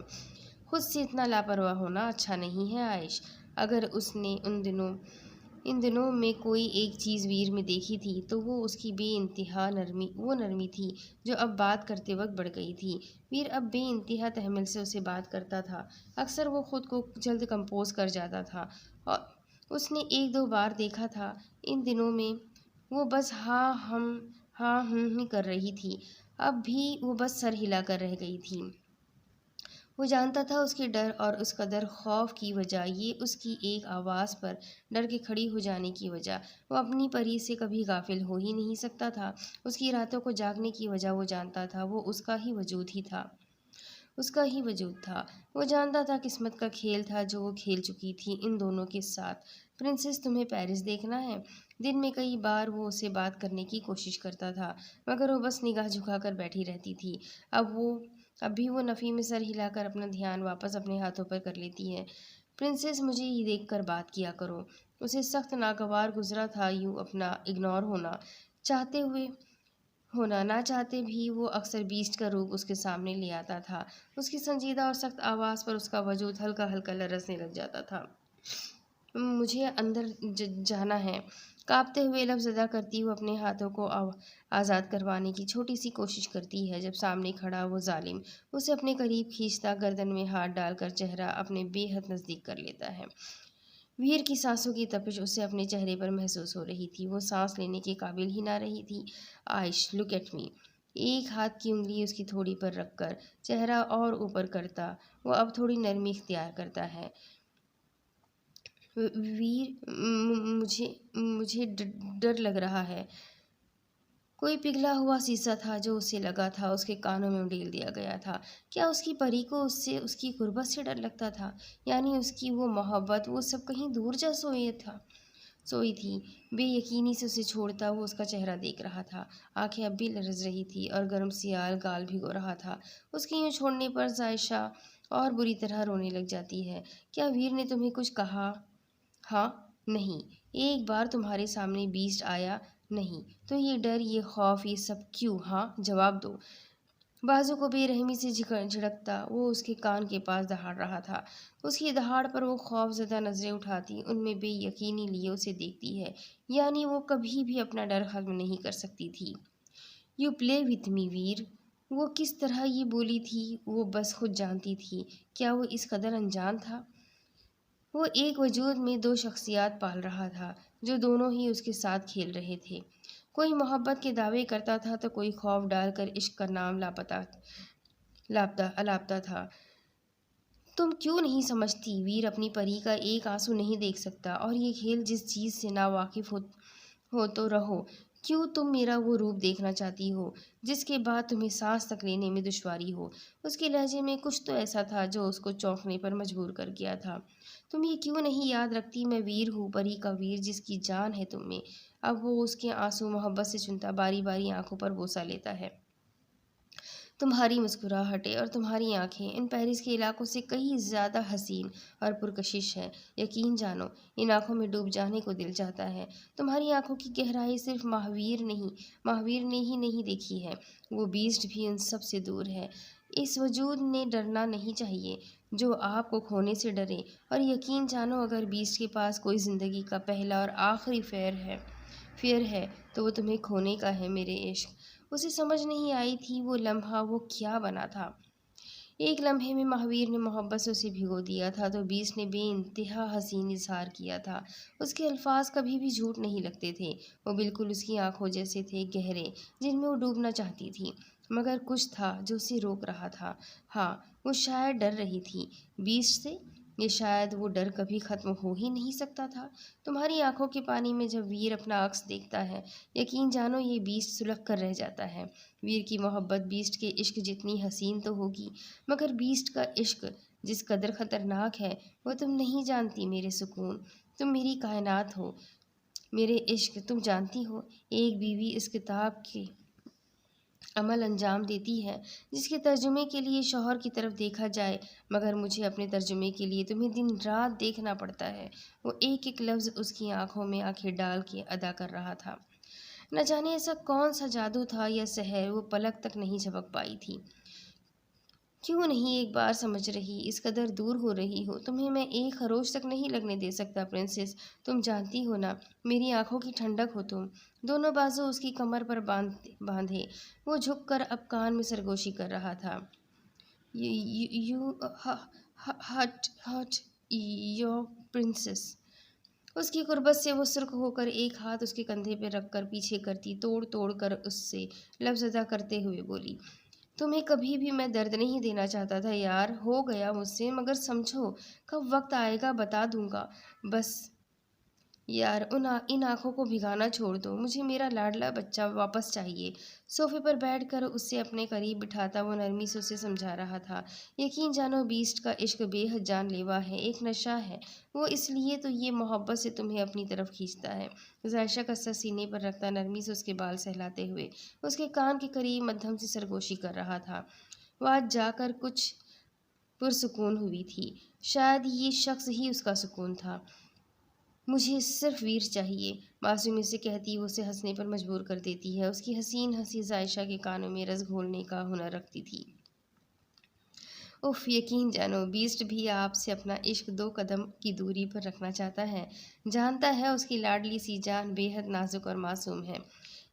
خود سے اتنا لاپرواہ ہونا اچھا نہیں ہے عائش۔ اگر اس نے ان دنوں میں کوئی ایک چیز ویر میں دیکھی تھی تو وہ اس کی بے انتہا نرمی تھی جو اب بات کرتے وقت بڑھ گئی تھی۔ ویر اب بے انتہا تحمل سے اسے بات کرتا تھا۔ اکثر وہ خود کو جلد کمپوز کر جاتا تھا اور اس نے ایک دو بار دیکھا تھا ان دنوں میں وہ بس ہاں ہی کر رہی تھی، اب بھی وہ بس سر ہلا کر رہ گئی تھی۔ وہ جانتا تھا اس کے ڈر اور اس قدر خوف کی وجہ یہ اس کی ایک آواز پر ڈر کے کھڑی ہو جانے کی وجہ۔ وہ اپنی پری سے کبھی غافل ہو ہی نہیں سکتا تھا۔ اس کی راتوں کو جاگنے کی وجہ وہ جانتا تھا، وہ اس کا ہی وجود تھا۔ وہ جانتا تھا قسمت کا کھیل تھا جو وہ کھیل چکی تھی ان دونوں کے ساتھ۔ پرنسس تمہیں پیرس دیکھنا ہے؟ دن میں کئی بار وہ اسے بات کرنے کی کوشش کرتا تھا مگر وہ بس نگاہ جھکا کر بیٹھی رہتی تھی۔ اب بھی وہ نفی میں سر ہلا کر اپنا دھیان واپس اپنے ہاتھوں پر کر لیتی ہے۔ پرنسس مجھے یہ دیکھ کر بات کیا کرو۔ اسے سخت ناگوار گزرا تھا یوں اپنا اگنور ہونا نہ چاہتے بھی وہ اکثر بیسٹ کا روپ اس کے سامنے لے آتا تھا۔ اس کی سنجیدہ اور سخت آواز پر اس کا وجود ہلکا ہلکا لرزنے لگ جاتا تھا۔ مجھے اندر جانا ہے، کانپتے ہوئے لفظ ادا کرتی وہ اپنے ہاتھوں کو آزاد کروانے کی چھوٹی سی کوشش کرتی ہے جب سامنے کھڑا وہ ظالم اسے اپنے قریب کھینچتا گردن میں ہاتھ ڈال کر چہرہ اپنے بے حد نزدیک کر لیتا ہے۔ ویر کی سانسوں کی تپش اسے اپنے چہرے پر محسوس ہو رہی تھی۔ وہ سانس لینے کے قابل ہی نہ رہی تھی۔ عائش لک ایٹ می۔ ایک ہاتھ کی انگلی اس کی تھوڑی پر رکھ کر چہرہ اور اوپر کرتا وہ اب تھوڑی نرمی اختیار کرتا ہے۔ ویر مجھے ڈر لگ رہا ہے۔ کوئی پگھلا ہوا سیسا تھا جو اسے لگا تھا اس کے کانوں میں انڈیل دیا گیا تھا۔ کیا اس کی پری کو اس کی غربت سے ڈر لگتا تھا؟ یعنی اس کی وہ محبت، وہ سب کہیں دور جا سوئی تھی؟ بے یقینی سے اسے چھوڑتا وہ اس کا چہرہ دیکھ رہا تھا۔ آنکھیں اب بھی لرز رہی تھی اور گرم سیال گال بھگو رہا تھا۔ اس کے یوں چھوڑنے پر عائشہ اور بری طرح رونے لگ جاتی ہے۔ کیا ویر نے تمہیں کچھ کہا؟ ہاں، نہیں۔ ایک بار تمہارے سامنے بیسٹ آیا؟ نہیں۔ تو یہ ڈر، یہ خوف، یہ سب کیوں؟ ہاں، جواب دو۔ بازو کو بے رحمی سے جھڑکتا وہ اس کے کان کے پاس دہاڑ رہا تھا۔ اس کی دہاڑ پر وہ خوف زدہ نظریں اٹھاتی ان میں بے یقینی لیے اسے دیکھتی ہے، یعنی وہ کبھی بھی اپنا ڈر ختم نہیں کر سکتی تھی۔ یو پلے وتھ می ویر۔ وہ کس طرح یہ بولی تھی وہ بس خود جانتی تھی۔ کیا وہ اس قدر انجان تھا؟ وہ ایک وجود میں دو شخصیات پال رہا تھا جو دونوں ہی اس کے ساتھ کھیل رہے تھے۔ کوئی محبت کے دعوے کرتا تھا تو کوئی خوف ڈال کر عشق کا نام الاپتا تھا۔ تم کیوں نہیں سمجھتی؟ ویر اپنی پری کا ایک آنسو نہیں دیکھ سکتا، اور یہ کھیل جس چیز سے ناواقف ہو تو رہو۔ کیوں تم میرا وہ روپ دیکھنا چاہتی ہو جس کے بعد تمہیں سانس تک لینے میں دشواری ہو؟ اس کے لہجے میں کچھ تو ایسا تھا جو اس کو چونکنے پر مجبور کر گیا تھا۔ تم یہ کیوں نہیں یاد رکھتی میں ویر ہوں، پری کا ویر جس کی جان ہے تم میں۔ اب وہ اس کے آنسو محبت سے چنتا باری باری آنکھوں پر بوسہ لیتا ہے۔ تمہاری مسکراہٹیں اور تمہاری آنکھیں ان پیرس کے علاقوں سے کہیں زیادہ حسین اور پرکشش ہیں۔ یقین جانو ان آنکھوں میں ڈوب جانے کو دل چاہتا ہے۔ تمہاری آنکھوں کی گہرائی صرف مہاویر نے ہی نہیں دیکھی ہے، وہ بیسٹ بھی ان سب سے دور ہے۔ اس وجود نے ڈرنا نہیں چاہیے جو آپ کو کھونے سے ڈرے، اور یقین جانو اگر بیسٹ کے پاس کوئی زندگی کا پہلا اور آخری فیئر ہے تو وہ تمہیں کھونے کا ہے میرے عشق۔ اسے سمجھ نہیں آئی تھی وہ لمحہ وہ کیا بنا تھا۔ ایک لمحے میں مہاویر نے محبت سے اسے بھگو دیا تھا تو بیسٹ نے بے انتہا حسین اظہار کیا تھا۔ اس کے الفاظ کبھی بھی جھوٹ نہیں لگتے تھے، وہ بالکل اس کی آنکھوں جیسے تھے، گہرے، جن میں وہ ڈوبنا چاہتی تھی، مگر کچھ تھا جو اسے روک رہا تھا۔ ہاں، وہ شاید ڈر رہی تھی بیسٹ سے، یہ شاید وہ ڈر کبھی ختم ہو ہی نہیں سکتا تھا۔ تمہاری آنکھوں کے پانی میں جب ویر اپنا عکس دیکھتا ہے، یقین جانو یہ بیسٹ سلگ کر رہ جاتا ہے۔ ویر کی محبت بیسٹ کے عشق جتنی حسین تو ہوگی، مگر بیسٹ کا عشق جس قدر خطرناک ہے وہ تم نہیں جانتی میرے سکون۔ تم میری کائنات ہو، میرے عشق، تم جانتی ہو۔ ایک بیوی اس کتاب کے عمل انجام دیتی ہے جس کے ترجمے کے لیے شوہر کی طرف دیکھا جائے، مگر مجھے اپنے ترجمے کے لیے تمہیں دن رات دیکھنا پڑتا ہے۔ وہ ایک ایک لفظ اس کی آنکھوں میں آنکھیں ڈال کے ادا کر رہا تھا۔ نہ جانے ایسا کون سا جادو تھا یا سحر، وہ پلک تک نہیں جھپک پائی تھی۔ کیوں نہیں ایک بار سمجھ رہی؟ اس قدر دور ہو رہی ہو، تمہیں میں ایک خروش تک نہیں لگنے دے سکتا پرنسس، تم جانتی ہو نا، میری آنکھوں کی ٹھنڈک ہو تم۔ دونوں بازو اس کی کمر پر باندھے وہ جھک کر اب کان میں سرگوشی کر رہا تھا۔ You hit your princess. اس کی قربت سے وہ سرخ ہو کر ایک ہاتھ اس کے کندھے پہ رکھ کر پیچھے کرتی توڑ توڑ کر اس سے لفظ ادا کرتے ہوئے بولی، تمہیں کبھی بھی میں درد نہیں دینا چاہتا تھا یار، ہو گیا مجھ سے، مگر سمجھو کب وقت آئے گا بتا دوں گا۔ بس یار ان آنکھوں کو بھگانا چھوڑ دو، مجھے میرا لاڈلا بچہ واپس چاہیے۔ صوفے پر بیٹھ کر اسے اپنے قریب بٹھاتا وہ نرمی سے اسے سمجھا رہا تھا، یقین جانو بیسٹ کا عشق بے حد جان لیوا ہے، ایک نشہ ہے وہ، اس لیے تو یہ محبت سے تمہیں اپنی طرف کھینچتا ہے۔ ظاہشہ کا سر سینے پر رکھتا نرمی سے اس کے بال سہلاتے ہوئے اس کے کان کے قریب مدھم سے سرگوشی کر رہا تھا۔ وہ آج جا کر کچھ پرسکون ہوئی تھی، شاید یہ شخص ہی اس کا سکون تھا۔ مجھے صرف ویر چاہیے، معصومی سے کہتی وہ اسے ہنسنے پر مجبور کر دیتی ہے۔ اس کی حسین ہنسی ظاہشہ کے کانوں میں رس گھولنے کا ہنر رکھتی تھی۔ اف، یقین جانو بیسٹ بھی آپ سے اپنا عشق 2 قدم کی دوری پر رکھنا چاہتا ہے، جانتا ہے اس کی لاڈلی سی جان بے حد نازک اور معصوم ہے۔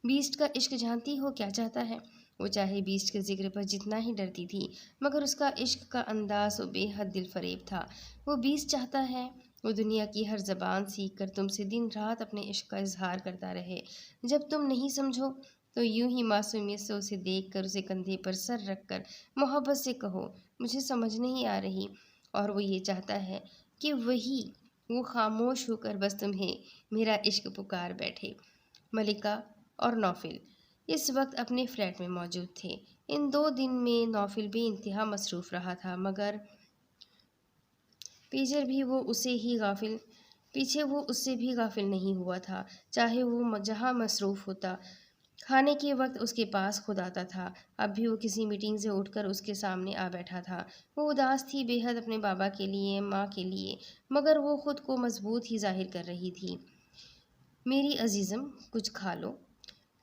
بیسٹ کا عشق جانتی ہو کیا چاہتا ہے؟ وہ چاہے بیسٹ کے ذکر پر جتنا ہی ڈرتی تھی، مگر اس کا عشق کا انداز وہ بے حد دل فریب تھا۔ وہ بیسٹ چاہتا ہے وہ دنیا کی ہر زبان سیکھ کر تم سے دن رات اپنے عشق کا اظہار کرتا رہے، جب تم نہیں سمجھو تو یوں ہی معصومیت سے اسے دیکھ کر اسے کندھے پر سر رکھ کر محبت سے کہو، مجھے سمجھ نہیں آ رہی۔ اور وہ یہ چاہتا ہے کہ وہ خاموش ہو کر بس تمہیں میرا عشق پکار بیٹھے۔ ملکہ اور نوفل اس وقت اپنے فلیٹ میں موجود تھے۔ ان 2 دن میں نوفل بے انتہا مصروف رہا تھا، مگر پیچھے وہ اس سے بھی غافل نہیں ہوا تھا۔ چاہے وہ جہاں مصروف ہوتا، کھانے کے وقت اس کے پاس خود آتا تھا۔ اب بھی وہ کسی میٹنگ سے اٹھ کر اس کے سامنے آ بیٹھا تھا۔ وہ اداس تھی بے حد اپنے بابا کے لیے، ماں کے لیے، مگر وہ خود کو مضبوط ہی ظاہر کر رہی تھی۔ میری عزیزم کچھ کھا لو۔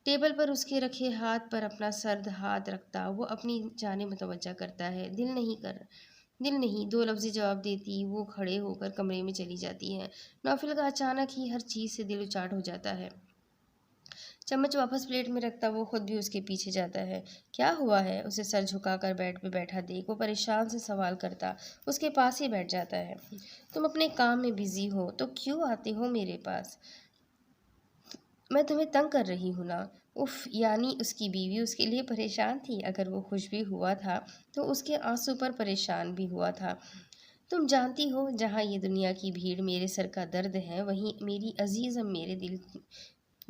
ٹیبل پر اس کے رکھے ہاتھ پر اپنا سرد ہاتھ رکھتا وہ اپنی جانب متوجہ کرتا ہے۔ دل نہیں 2 لفظی جواب دیتی وہ کھڑے ہو کر کمرے میں چلی جاتی ہے۔ نوفل کا اچانک ہی ہر چیز سے دل اچاٹ ہو جاتا ہے۔ چمچ واپس پلیٹ میں رکھتا وہ خود بھی اس کے پیچھے جاتا ہے۔ کیا ہوا ہے؟ اسے سر جھکا کر بیڈ پہ بیٹھا دیکھ وہ پریشان سے سوال کرتا اس کے پاس ہی بیٹھ جاتا ہے۔ تم اپنے کام میں بزی ہو تو کیوں آتے ہو میرے پاس؟ میں تمہیں تنگ کر رہی ہوں نا؟ اف، یعنی اس کی بیوی اس کے لیے پریشان تھی؟ اگر وہ خوش بھی ہوا تھا تو اس کے آنسو پر پریشان بھی ہوا تھا۔ تم جانتی ہو جہاں یہ دنیا کی بھیڑ میرے سر کا درد ہے، وہیں میری عزیزم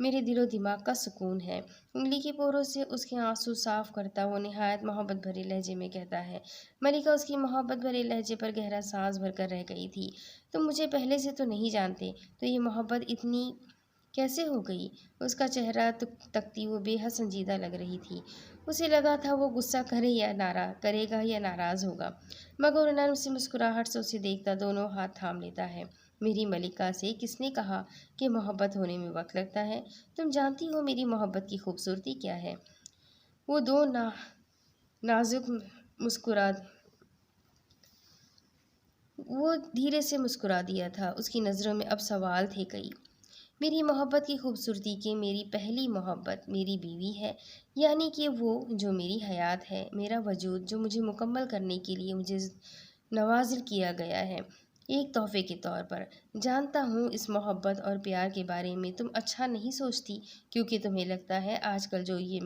میرے دل و دماغ کا سکون ہے۔ انگلی کے پوروں سے اس کے آنسو صاف کرتا وہ نہایت محبت بھرے لہجے میں کہتا ہے۔ ملکہ اس کی محبت بھرے لہجے پر گہرا سانس بھر کر رہ گئی تھی۔ تم مجھے پہلے سے تو نہیں جانتے، تو یہ محبت اتنی کیسے ہو گئی؟ اس کا چہرہ تکتی وہ بے حد سنجیدہ لگ رہی تھی۔ اسے لگا تھا وہ غصہ کرے گا یا ناراض ہوگا، مگر نرم سی مسکراہٹ سے اسے دیکھتا دونوں ہاتھ تھام لیتا ہے۔ میری ملکہ سے کس نے کہا کہ محبت ہونے میں وقت لگتا ہے؟ تم جانتی ہو میری محبت کی خوبصورتی کیا ہے؟ وہ دھیرے سے مسکرا دیا تھا۔ اس کی نظروں میں اب سوال تھے کئی۔ میری محبت کی خوبصورتی کہ میری پہلی محبت میری بیوی ہے، یعنی کہ وہ جو میری حیات ہے، میرا وجود جو مجھے مکمل کرنے کے لیے مجھے نوازل کیا گیا ہے ایک تحفے کے طور پر۔ جانتا ہوں اس محبت اور پیار کے بارے میں تم اچھا نہیں سوچتی، کیونکہ تمہیں لگتا ہے آج کل جو یہ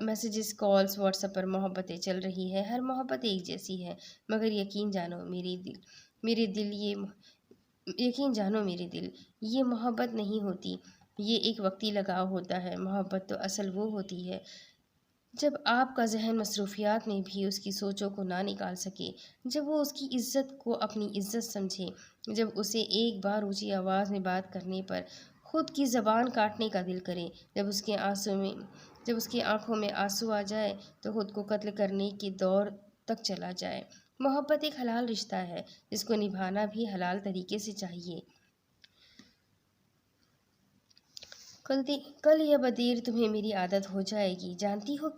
میسیجز کالز واٹس ایپ پر محبتیں چل رہی ہے، ہر محبت ایک جیسی ہے، مگر یقین جانو میرے دل یہ محبت نہیں ہوتی، یہ ایک وقتی لگاؤ ہوتا ہے۔ محبت تو اصل وہ ہوتی ہے جب آپ کا ذہن مصروفیات میں بھی اس کی سوچوں کو نہ نکال سکے، جب وہ اس کی عزت کو اپنی عزت سمجھے، جب اسے ایک بار اونچی آواز میں بات کرنے پر خود کی زبان کاٹنے کا دل کرے، جب اس کے جب اس کی آنکھوں میں آنسو آ جائے تو خود کو قتل کرنے کے دور تک چلا جائے۔ محبت ایک حلال رشتہ ہے جس کو نبھانا بھی حلال طریقے سے چاہیے۔ کل یا بدیر تمہیں میری عادت ہو جائے گی۔ جانتی ہو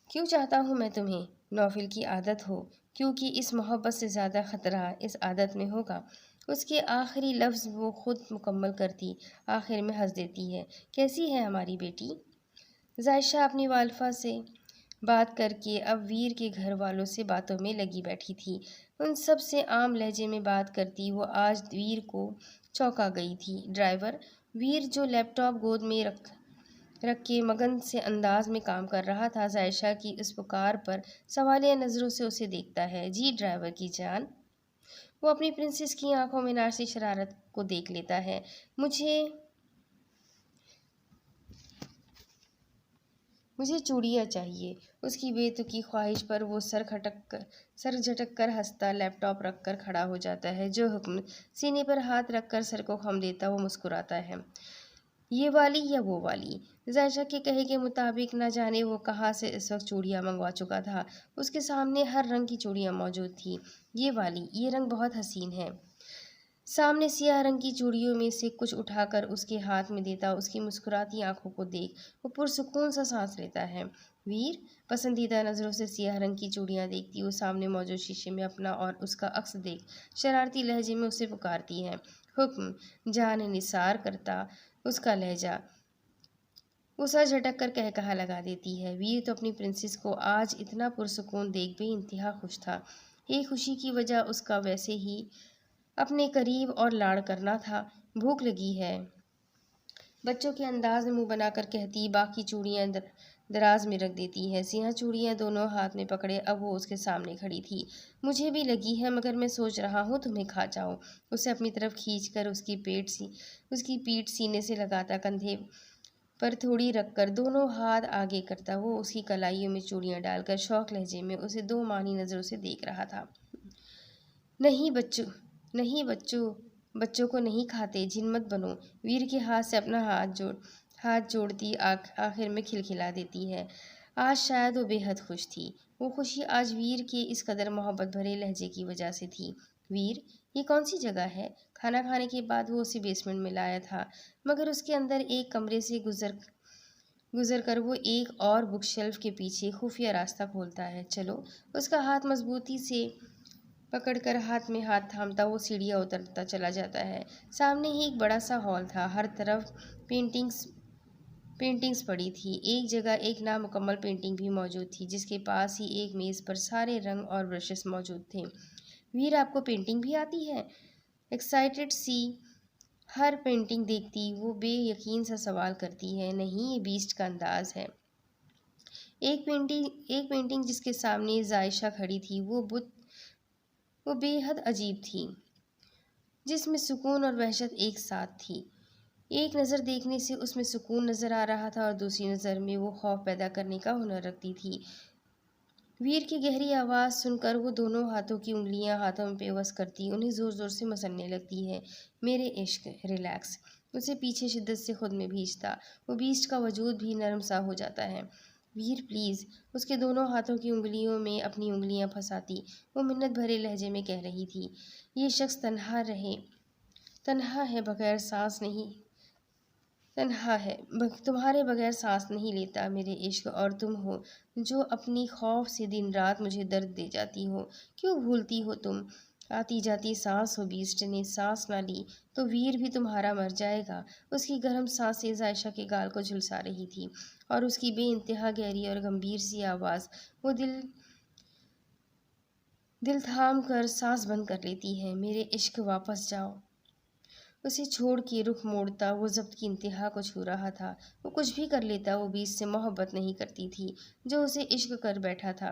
کیوں چاہتا ہوں میں تمہیں نوفل کی عادت ہو؟ کیونکہ اس محبت سے زیادہ خطرہ اس عادت میں ہوگا۔ اس کے آخری لفظ وہ خود مکمل کرتی آخر میں ہنس دیتی ہے۔ کیسی ہے ہماری بیٹی؟ عائشہ اپنی والفہ سے بات کر کے اب ویر کے گھر والوں سے باتوں میں لگی بیٹھی تھی۔ ان سب سے عام لہجے میں بات کرتی وہ آج ویر کو چونکا گئی تھی۔ ڈرائیور ویر جو لیپ ٹاپ گود میں رکھ کے مگن سے انداز میں کام کر رہا تھا، عائشہ کی اس پکار پر سوالیہ نظروں سے اسے دیکھتا ہے۔ جی ڈرائیور کی جان۔ وہ اپنی پرنسس کی آنکھوں میں نارسی شرارت کو دیکھ لیتا ہے۔ مجھے چوڑیاں چاہیے۔ اس کی بے تکی خواہش پر وہ سر جھٹک کر ہنستا لیپ ٹاپ رکھ کر کھڑا ہو جاتا ہے۔ جو حکم سینے پر ہاتھ رکھ کر سر کو خم دیتا وہ مسکراتا ہے۔ یہ والی یا وہ والی؟ عائشہ کے کہے کے مطابق نہ جانے وہ کہاں سے اس وقت چوڑیاں منگوا چکا تھا۔ اس کے سامنے ہر رنگ کی چوڑیاں موجود تھیں۔ یہ والی، یہ رنگ بہت حسین ہے۔ سامنے سیاہ رنگ کی چوڑیوں میں سے کچھ اٹھا کر اس کے ہاتھ میں دیتا اس کی مسکراتی آنکھوں کو دیکھ وہ پرسکون سا سانس لیتا ہے۔ ویر پسندیدہ نظروں سے سیاہ رنگ کی چوڑیاں دیکھتی وہ سامنے موجود شیشے میں اپنا اور اس کا عکس دیکھ شرارتی لہجے میں اسے پکارتی ہے۔ حکم جان نثار کرتا اس کا لہجہ۔ وہ سر جھٹک کر کہا لگا دیتی ہے۔ ویر تو اپنی پرنسس کو آج اتنا پرسکون دیکھ بے انتہا خوش تھا۔ ایک خوشی کی وجہ اس کا ویسے ہی اپنے قریب اور لاڑ کرنا تھا۔ بھوک لگی ہے؟ بچوں کے انداز میں منہ بنا کر کہتی باقی چوڑیاں دراز میں رکھ دیتی ہے۔ سیاہ چوڑیاں دونوں ہاتھ میں پکڑے اب وہ اس کے سامنے کھڑی تھی۔ مجھے بھی لگی ہے مگر میں سوچ رہا ہوں تمہیں کھا جاؤں۔ اسے اپنی طرف کھینچ کر اس کی پیٹھ سینے سے لگاتا کندھے پر تھوڑی رکھ کر دونوں ہاتھ آگے کرتا وہ اس کی کلائیوں میں چوڑیاں ڈال کر شوق لہجے میں اسے دو معنی نظروں سے دیکھ رہا تھا۔ نہیں بچوں کو نہیں کھاتے، جن مت بنو۔ ویر کے ہاتھ سے اپنا ہاتھ جوڑتی آخر میں کھلکھلا دیتی ہے۔ آج شاید وہ بے حد خوش تھی۔ وہ خوشی آج ویر کے اس قدر محبت بھرے لہجے کی وجہ سے تھی۔ ویر یہ کون سی جگہ ہے؟ کھانا کھانے کے بعد وہ اسے بیسمنٹ میں لایا تھا مگر اس کے اندر ایک کمرے سے گزر کر وہ ایک اور بک شیلف کے پیچھے خفیہ راستہ کھولتا ہے۔ چلو۔ اس کا ہاتھ مضبوطی سے پکڑ کر ہاتھ میں ہاتھ تھامتا وہ سیڑھیاں اترتا چلا جاتا ہے۔ سامنے ہی ایک بڑا سا ہال تھا۔ ہر طرف پینٹنگز پڑی تھی۔ ایک جگہ ایک نامکمل پینٹنگ بھی موجود تھی جس کے پاس ہی ایک میز پر سارے رنگ اور برشز موجود تھے۔ ویر آپ کو پینٹنگ بھی آتی ہے؟ ایکسائٹڈ سی ہر پینٹنگ دیکھتی وہ بے یقین سا سوال کرتی ہے۔ نہیں، یہ بیسٹ کا انداز ہے۔ ایک پینٹنگ جس کے سامنے عائشہ کھڑی تھی وہ بے حد عجیب تھی، جس میں سکون اور وحشت ایک ساتھ تھی۔ ایک نظر دیکھنے سے اس میں سکون نظر آ رہا تھا اور دوسری نظر میں وہ خوف پیدا کرنے کا ہنر رکھتی تھی۔ ویر کی گہری آواز سن کر وہ دونوں ہاتھوں کی انگلیاں ہاتھوں میں پیوست کرتی انہیں زور زور سے مسلنے لگتی ہے۔ میرے عشق، ریلیکس۔ اسے پیچھے شدت سے خود میں بھیجتا وہ بیسٹ کا وجود بھی نرم سا ہو جاتا ہے۔ ویر پلیز۔ اس کے دونوں ہاتھوں کی انگلیوں میں اپنی انگلیاں پھنساتی وہ منت بھرے لہجے میں کہہ رہی تھی۔ یہ شخص تنہا ہے بغیر سانس نہیں تمہارے بغیر سانس نہیں لیتا میرے عشق، اور تم ہو جو اپنی خوف سے دن رات مجھے درد دے جاتی ہو۔ کیوں بھولتی ہو تم؟ آتی جاتی سانس ہو، بیسٹ نے سانس نہ لی تو ویر بھی تمہارا مر جائے گا۔ اس کی گرم سانسیں عائشہ کے گال کو جھلسا رہی تھی اور اس کی بے انتہا گہری اور گمبھیر سی آواز وہ دل تھام کر سانس بند کر لیتی ہے۔ میرے عشق واپس جاؤ۔ اسے چھوڑ کے رخ موڑتا وہ ضبط کی انتہا کو چھو رہا تھا۔ وہ کچھ بھی کر لیتا وہ بیسٹ سے محبت نہیں کرتی تھی جو اسے عشق کر بیٹھا تھا۔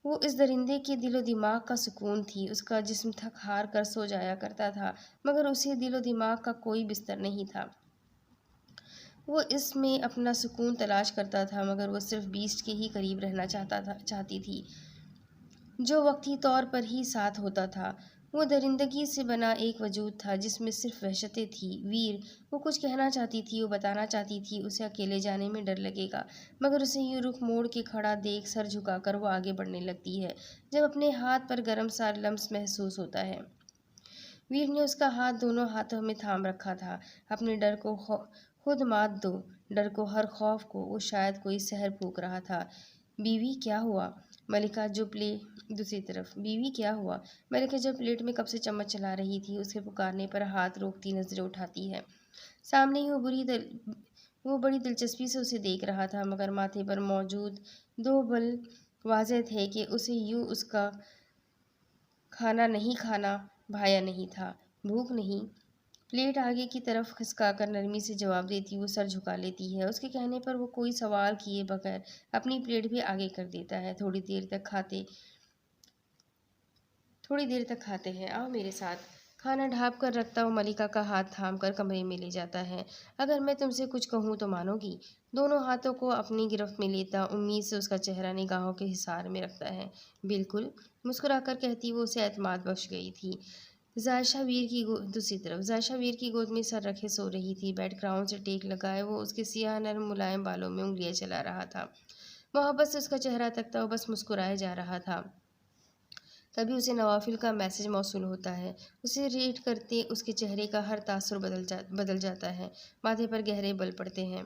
وہ اس درندے کے دل و دماغ کا سکون تھی۔ اس کا جسم تھک ہار کر سو جایا کرتا تھا مگر اسے دل و دماغ کا کوئی بستر نہیں تھا۔ وہ اس میں اپنا سکون تلاش کرتا تھا مگر وہ صرف بیسٹ کے ہی قریب رہنا چاہتی تھی جو وقتی طور پر ہی ساتھ ہوتا تھا۔ وہ درندگی سے بنا ایک وجود تھا جس میں صرف وحشتیں تھیں۔ ویر، وہ کچھ کہنا چاہتی تھی، وہ بتانا چاہتی تھی اسے اکیلے جانے میں ڈر لگے گا، مگر اسے یوں رخ موڑ کے کھڑا دیکھ سر جھکا کر وہ آگے بڑھنے لگتی ہے جب اپنے ہاتھ پر گرم سا لمس محسوس ہوتا ہے۔ ویر نے اس کا ہاتھ دونوں ہاتھوں میں تھام رکھا تھا۔ اپنے ڈر کو خود مات دو، ڈر کو، ہر خوف کو۔ وہ شاید کوئی سحر پھونک رہا تھا۔ بیوی کیا ہوا؟ ملکہ جو دوسری طرف بیوی کیا ہوا؟ ملکہ جو پلیٹ میں کب سے چمچ چلا رہی تھی اس کے پکارنے پر ہاتھ روکتی نظریں اٹھاتی ہے۔ سامنے ہی وہ بڑی دلچسپی سے اسے دیکھ رہا تھا، مگر ماتھے پر موجود دو بل واضح تھے کہ اسے یوں اس کا کھانا بھایا نہیں تھا۔ بھوک نہیں؟ پلیٹ آگے کی طرف کھسکا کر نرمی سے جواب دیتی وہ سر جھکا لیتی ہے۔ اس کے کہنے پر وہ کوئی سوال کیے بغیر اپنی پلیٹ بھی آگے کر دیتا ہے۔ تھوڑی دیر تک کھاتے ہیں، آؤ میرے ساتھ۔ کھانا ڈھانپ کر رکھتا وہ ملکہ کا ہاتھ تھام کر کمرے میں لے جاتا ہے۔ اگر میں تم سے کچھ کہوں تو مانو گی؟ دونوں ہاتھوں کو اپنی گرفت میں لیتا امید سے اس کا چہرہ نگاہوں کے حصار میں رکھتا ہے۔ بالکل، مسکرا کر کہتی وہ اسے اعتماد بخش گئی تھی۔ دوسری طرف ظاہشہ ویر کی گود میں سر رکھے سو رہی تھی۔ بیڈ گراؤنڈ سے ٹیک لگائے وہ اس کے سیاہ نرم ملائم بالوں میں انگلیاں چلا رہا تھا۔ محبت سے اس کا چہرہ تکتا وہ بس مسکرائے جا رہا تھا۔ تبھی اسے نوافل کا میسج موصول ہوتا ہے۔ اسے ریڈ کرتے اس کے چہرے کا ہر تاثر بدل جاتا ہے، ماتھے پر گہرے بل پڑتے ہیں۔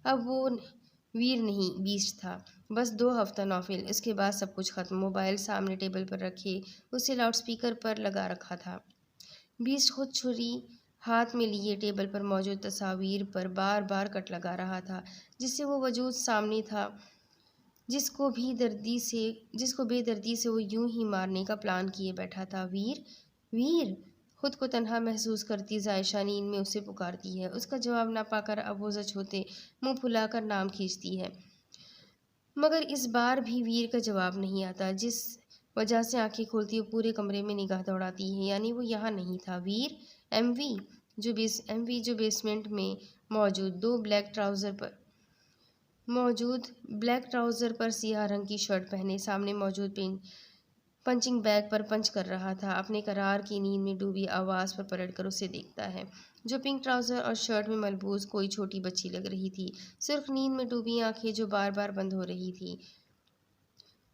اب وہ ویر نہیں، بیسٹ تھا۔ بس 2 ہفتہ نوفل، اس کے بعد سب کچھ ختم۔ موبائل سامنے ٹیبل پر رکھے اسے لاؤڈ سپیکر پر لگا رکھا تھا۔ بیسٹ خود چھری ہاتھ میں لیے ٹیبل پر موجود تصاویر پر بار بار کٹ لگا رہا تھا، جس سے وہ وجود سامنے تھا جس کو بے دردی سے وہ یوں ہی مارنے کا پلان کیے بیٹھا تھا۔ ویر، ویر! خود کو تنہا محسوس کرتی ظاہشہ نیند میں اسے پکارتی ہے۔ اس کا جواب نہ پا کر اب وہ زچ-ہوتے منہ پھلا کر نام کھینچتی ہے، مگر اس بار بھی ویر کا جواب نہیں آتا، جس وجہ سے آنکھیں کھولتی وہ پورے کمرے میں نگاہ دوڑاتی ہے، یعنی وہ یہاں نہیں تھا۔ ویر! ایم وی جو بیسمنٹ میں موجود بلیک ٹراؤزر پر سیاہ رنگ کی شرٹ پہنے سامنے موجود پنچنگ بیگ پر پنچ کر رہا تھا، اپنے قرار کی نیند میں ڈوبی آواز پر پلٹ کر اسے دیکھتا ہے جو پنک ٹراؤزر اور شرٹ میں ملبوس کوئی چھوٹی بچی لگ رہی تھی۔ سرخ نیند میں ڈوبی آنکھیں جو بار بار بند ہو رہی تھی،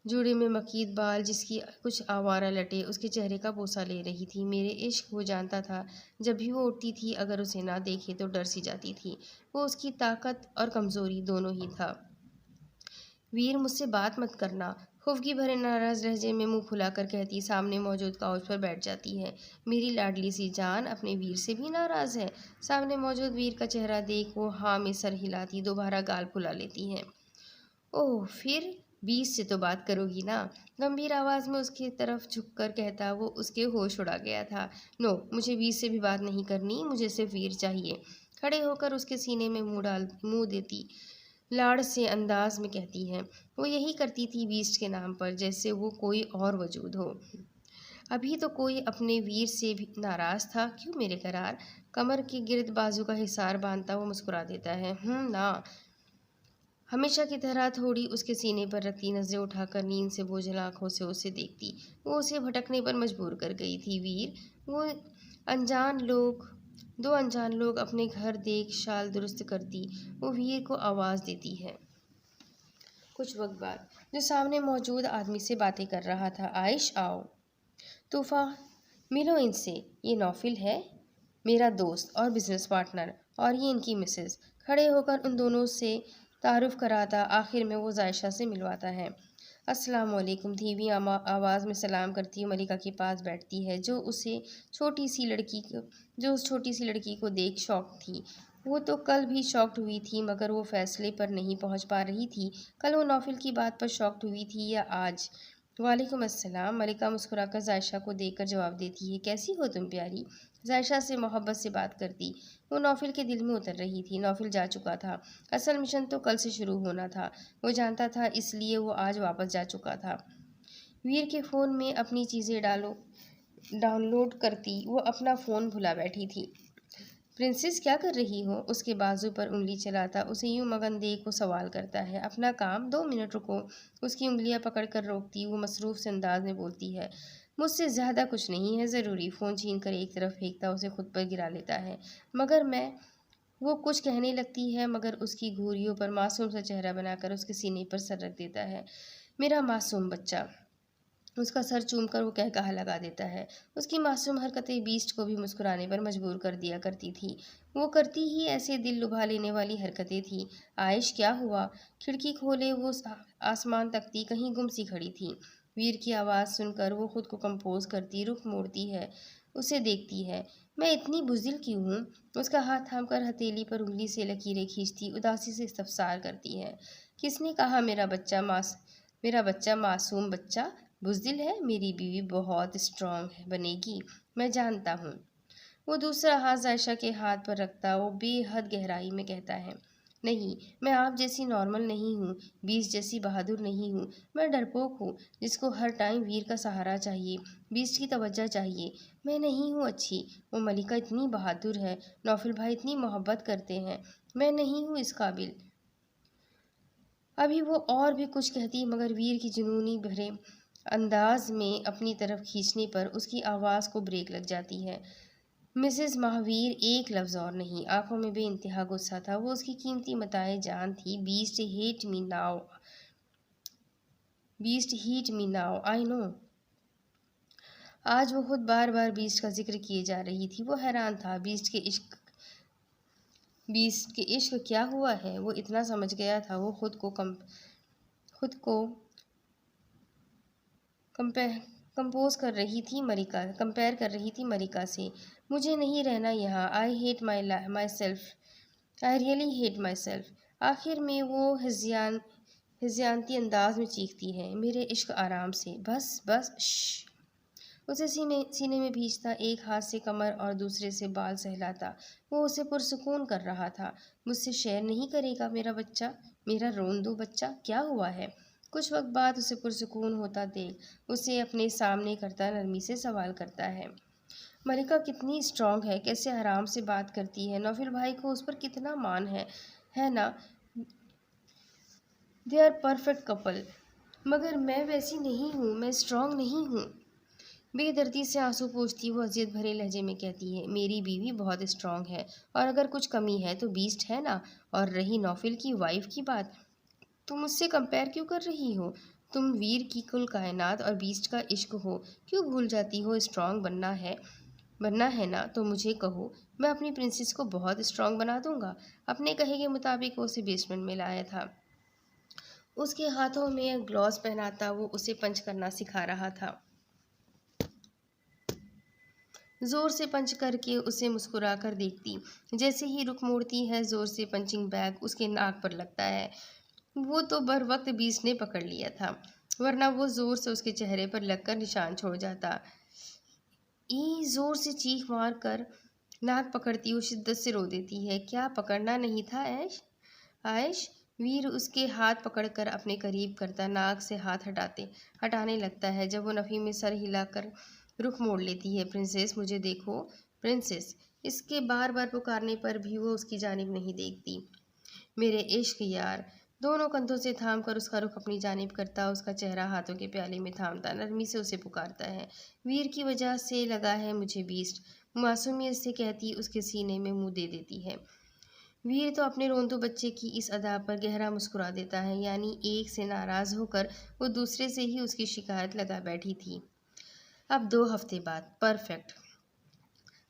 جوڑے میں مکید بال جس کی کچھ آوارہ لٹیں اس کے چہرے کا بوسہ لے رہی تھی۔ میرے عشق، وہ جانتا تھا جب بھی وہ اٹھتی تھی اگر اسے نہ دیکھے تو ڈر سی جاتی تھی۔ وہ اس کی طاقت اور کمزوری دونوں ہی تھا۔ ویر، مجھ سے بات مت کرنا، خفگی بھرے ناراض لہجے میں منہ پھلا کر کہتی سامنے موجود کاؤچ پر بیٹھ جاتی ہے۔ میری لاڈلی سی جان اپنے ویر سے بھی ناراض ہے؟ سامنے موجود ویر کا چہرہ دیکھ وہ ہاں میں سر ہلاتی دوبارہ گال پھلا لیتی ہے۔ اوہ، پھر 20 سے تو بات کرو گی نا؟ گمبھیر آواز میں اس کی طرف جھک کر کہتا وہ اس کے ہوش اڑا گیا تھا۔ نو، مجھے 20 سے بھی بات نہیں کرنی، مجھے صرف ویر چاہیے۔ کھڑے ہو کر اس کے سینے میں منہ دیتی لاڑ سے انداز میں کہتی ہے۔ وہ یہی کرتی تھی بیسٹ کے نام پر، جیسے وہ کوئی اور وجود ہو۔ ابھی تو کوئی اپنے ویر سے بھی ناراض تھا؟ کیوں میرے قرار؟ کمر کے گرد بازو کا حصار باندھتا وہ مسکرا دیتا ہے۔ نا، ہمیشہ کی طرح تھوڑی اس کے سینے پر رکھتی نظریں اٹھا کر نیند سے بوجھل آنکھوں سے اسے دیکھتی وہ اسے بھٹکنے پر مجبور کر گئی تھی۔ ویر! وہ دو انجان لوگ اپنے گھر دیکھ شال درست کرتی وہ ویر کو آواز دیتی ہے۔ کچھ وقت بعد جو سامنے موجود آدمی سے باتیں کر رہا تھا۔ عائش، آؤ۔ طوفا، ملو ان سے، یہ نوفل ہے، میرا دوست اور بزنس پارٹنر، اور یہ ان کی مسز۔ کھڑے ہو کر ان دونوں سے تعارف کراتا آخر میں وہ ظاہشہ سے ملواتا ہے۔ السلام علیکم۔ دھیمی آواز میں سلام کرتی وہ ملکہ کے پاس بیٹھتی ہے جو اس چھوٹی سی لڑکی کو دیکھ شاکڈ تھی۔ وہ تو کل بھی شاکڈ ہوئی تھی مگر وہ فیصلے پر نہیں پہنچ پا رہی تھی کل وہ نوفل کی بات پر شاکڈ ہوئی تھی یا آج۔ وعلیکم السلام، ملکہ مسکرا کر ظاہشہ کو دیکھ کر جواب دیتی ہے۔ کیسی ہو تم پیاری؟ ظاہشہ سے محبت سے بات کرتی وہ نوفل کے دل میں اتر رہی تھی۔ نوفل جا چکا تھا، اصل مشن تو کل سے شروع ہونا تھا، وہ جانتا تھا، اس لیے وہ آج واپس جا چکا تھا۔ ویر کے فون میں اپنی چیزیں ڈاؤن لوڈ کرتی وہ اپنا فون بھلا بیٹھی تھی۔ پرنسس، کیا کر رہی ہو؟ اس کے بازو پر انگلی چلاتا اسے یوں مگن دیکھ وہ سوال کرتا ہے۔ اپنا کام، 2 منٹ رکو۔ اس کی انگلیاں پکڑ کر روکتی وہ مصروف سے انداز میں بولتی ہے۔ مجھ سے زیادہ کچھ نہیں ہے ضروری۔ فون چھین کر ایک طرف پھینکتا اسے خود پر گرا لیتا ہے۔ مگر میں وہ کچھ کہنے لگتی ہے مگر اس کی گھوریوں پر معصوم سا چہرہ بنا کر اس کے سینے پر سر رکھ دیتا ہے۔ میرا معصوم بچہ، اس کا سر چوم کر وہ کہا لگا دیتا ہے۔ اس کی معصوم حرکتیں بیسٹ کو بھی مسکرانے پر مجبور کر دیا کرتی تھی۔ وہ کرتی ہی ایسے دل لبھا لینے والی حرکتیں تھیں۔ عائش کیا ہوا؟ کھڑکی کھولے وہ آسمان تکتی کہیں گم سی کھڑی تھی۔ ویر کی آواز سن کر وہ خود کو کمپوز کرتی رخ موڑتی ہے، اسے دیکھتی ہے۔ میں اتنی بزدل کیوں ہوں؟ اس کا ہاتھ تھام کر ہتھیلی پر انگلی سے لکیریں کھینچتی اداسی سے استفسار کرتی ہے۔ کس نے کہا میرا بچہ معصوم بچہ بزدل ہے؟ میری بیوی بہت اسٹرانگ بنے گی، میں جانتا ہوں۔ وہ دوسرا ہاتھ عائشہ کے ہاتھ پر رکھتا وہ بے حد گہرائی میں کہتا ہے، نہیں، میں آپ جیسی نارمل نہیں ہوں، بیسٹ جیسی بہادر نہیں ہوں۔ میں ڈرپوک ہوں جس کو ہر ٹائم ویر کا سہارا چاہیے، بیسٹ کی توجہ چاہیے۔ میں نہیں ہوں اچھی، وہ ملکہ اتنی بہادر ہے، نوفل بھائی اتنی محبت کرتے ہیں، میں نہیں ہوں اس قابل۔ ابھی وہ اور بھی کچھ کہتی مگر ویر کی جنونی بھرے انداز میں اپنی طرف کھینچنے پر اس کی آواز کو بریک لگ جاتی ہے۔ مسز مہاویر ایک لفظ اور نہیں، آنکھوں میں بے انتہا غصہ تھا۔ وہ اس کی قیمتی متاع جان تھی۔ Best hate me now I know. آج وہ خود بار بار بیسٹ کا ذکر کیے جا رہی تھی۔ وہ حیران تھا بیسٹ کے عشق کیا ہوا ہے؟ وہ اتنا سمجھ گیا تھا۔ وہ خود کو کمپیئر کر رہی تھی مریکا سے۔ مجھے نہیں رہنا یہاں، I really hate myself. آخر میں وہ ہذیانتی انداز میں چیختی ہے، میرے عشق آرام سے، بس شش۔ اسے سینے میں بھیجتا، ایک ہاتھ سے کمر اور دوسرے سے بال سہلاتا وہ اسے پرسکون کر رہا تھا۔ مجھ سے شیئر نہیں کرے گا میرا بچہ، میرا روندو بچہ؟ کیا ہوا ہے؟ کچھ وقت بعد اسے پرسکون ہوتا دیکھ اسے اپنے سامنے کرتا نرمی سے سوال کرتا ہے، ملکہ کتنی اسٹرانگ ہے، کیسے آرام سے بات کرتی ہے، نوفل بھائی کو اس پر کتنا مان ہے نا، دے آر پرفیکٹ کپل۔ مگر میں ویسی نہیں ہوں، میں اسٹرانگ نہیں ہوں۔ بے دردی سے آنسو پوچھتی وہ اذیت بھرے لہجے میں کہتی ہے، میری بیوی بہت اسٹرانگ ہے، اور اگر کچھ کمی ہے تو بیسٹ ہے نا۔ اور رہی نوفل کی وائف کی بات، تم اس سے کمپیئر کیوں کر رہی ہو؟ تم ویر کی کل کائنات اور بیسٹ کا عشق ہو، کیوں بھول جاتی ہو اسٹرانگ بننا ہے نا تو مجھے کہو، میں اپنی پرنسس کو بہت اسٹرانگ بنا دوں گا۔ اپنے کہے کے مطابق وہ اسے بیسمنٹ میں لایا تھا۔ اس کے ہاتھوں میں گلوز پہناتا وہ اسے پنچ کرنا سکھا رہا تھا۔ زور سے پنچ کر کے اسے مسکرا کر دیکھتی، جیسے ہی رخ موڑتی ہے زور سے پنچنگ بیگ اس کے ناک پر لگتا ہے۔ وہ تو بر وقت بیسٹ نے پکڑ لیا تھا، ورنہ وہ زور سے اس کے چہرے پر لگ کر نشان چھوڑ جاتا۔ زور سے چیخ مار کر ناک پکڑتی وہ شدت سے رو دیتی ہے، کیا پکڑنا نہیں تھا عائش؟ ویر اس کے ہاتھ پکڑ کر اپنے قریب کرتا ناک سے ہاتھ ہٹانے لگتا ہے جب وہ نفی میں سر ہلا کر رخ موڑ لیتی ہے، پرنسس مجھے دیکھو پرنسس۔ اس کے بار بار پکارنے پر بھی وہ اس کی جانب نہیں دیکھتی۔ میرے عشق یار، دونوں کندھوں سے تھام کر اس کا رخ اپنی جانب کرتا اس کا چہرہ ہاتھوں کے پیالے میں تھامتا نرمی سے اسے پکارتا ہے، ویر کی وجہ سے لگا ہے مجھے بیسٹ، معصومیت سے کہتی اس کے سینے میں منہ دے دیتی ہے۔ ویر تو اپنے روندو بچے کی اس ادا پر گہرا مسکرا دیتا ہے، یعنی ایک سے ناراض ہو کر وہ دوسرے سے ہی اس کی شکایت لگا بیٹھی تھی۔ اب 2 ہفتے بعد پرفیکٹ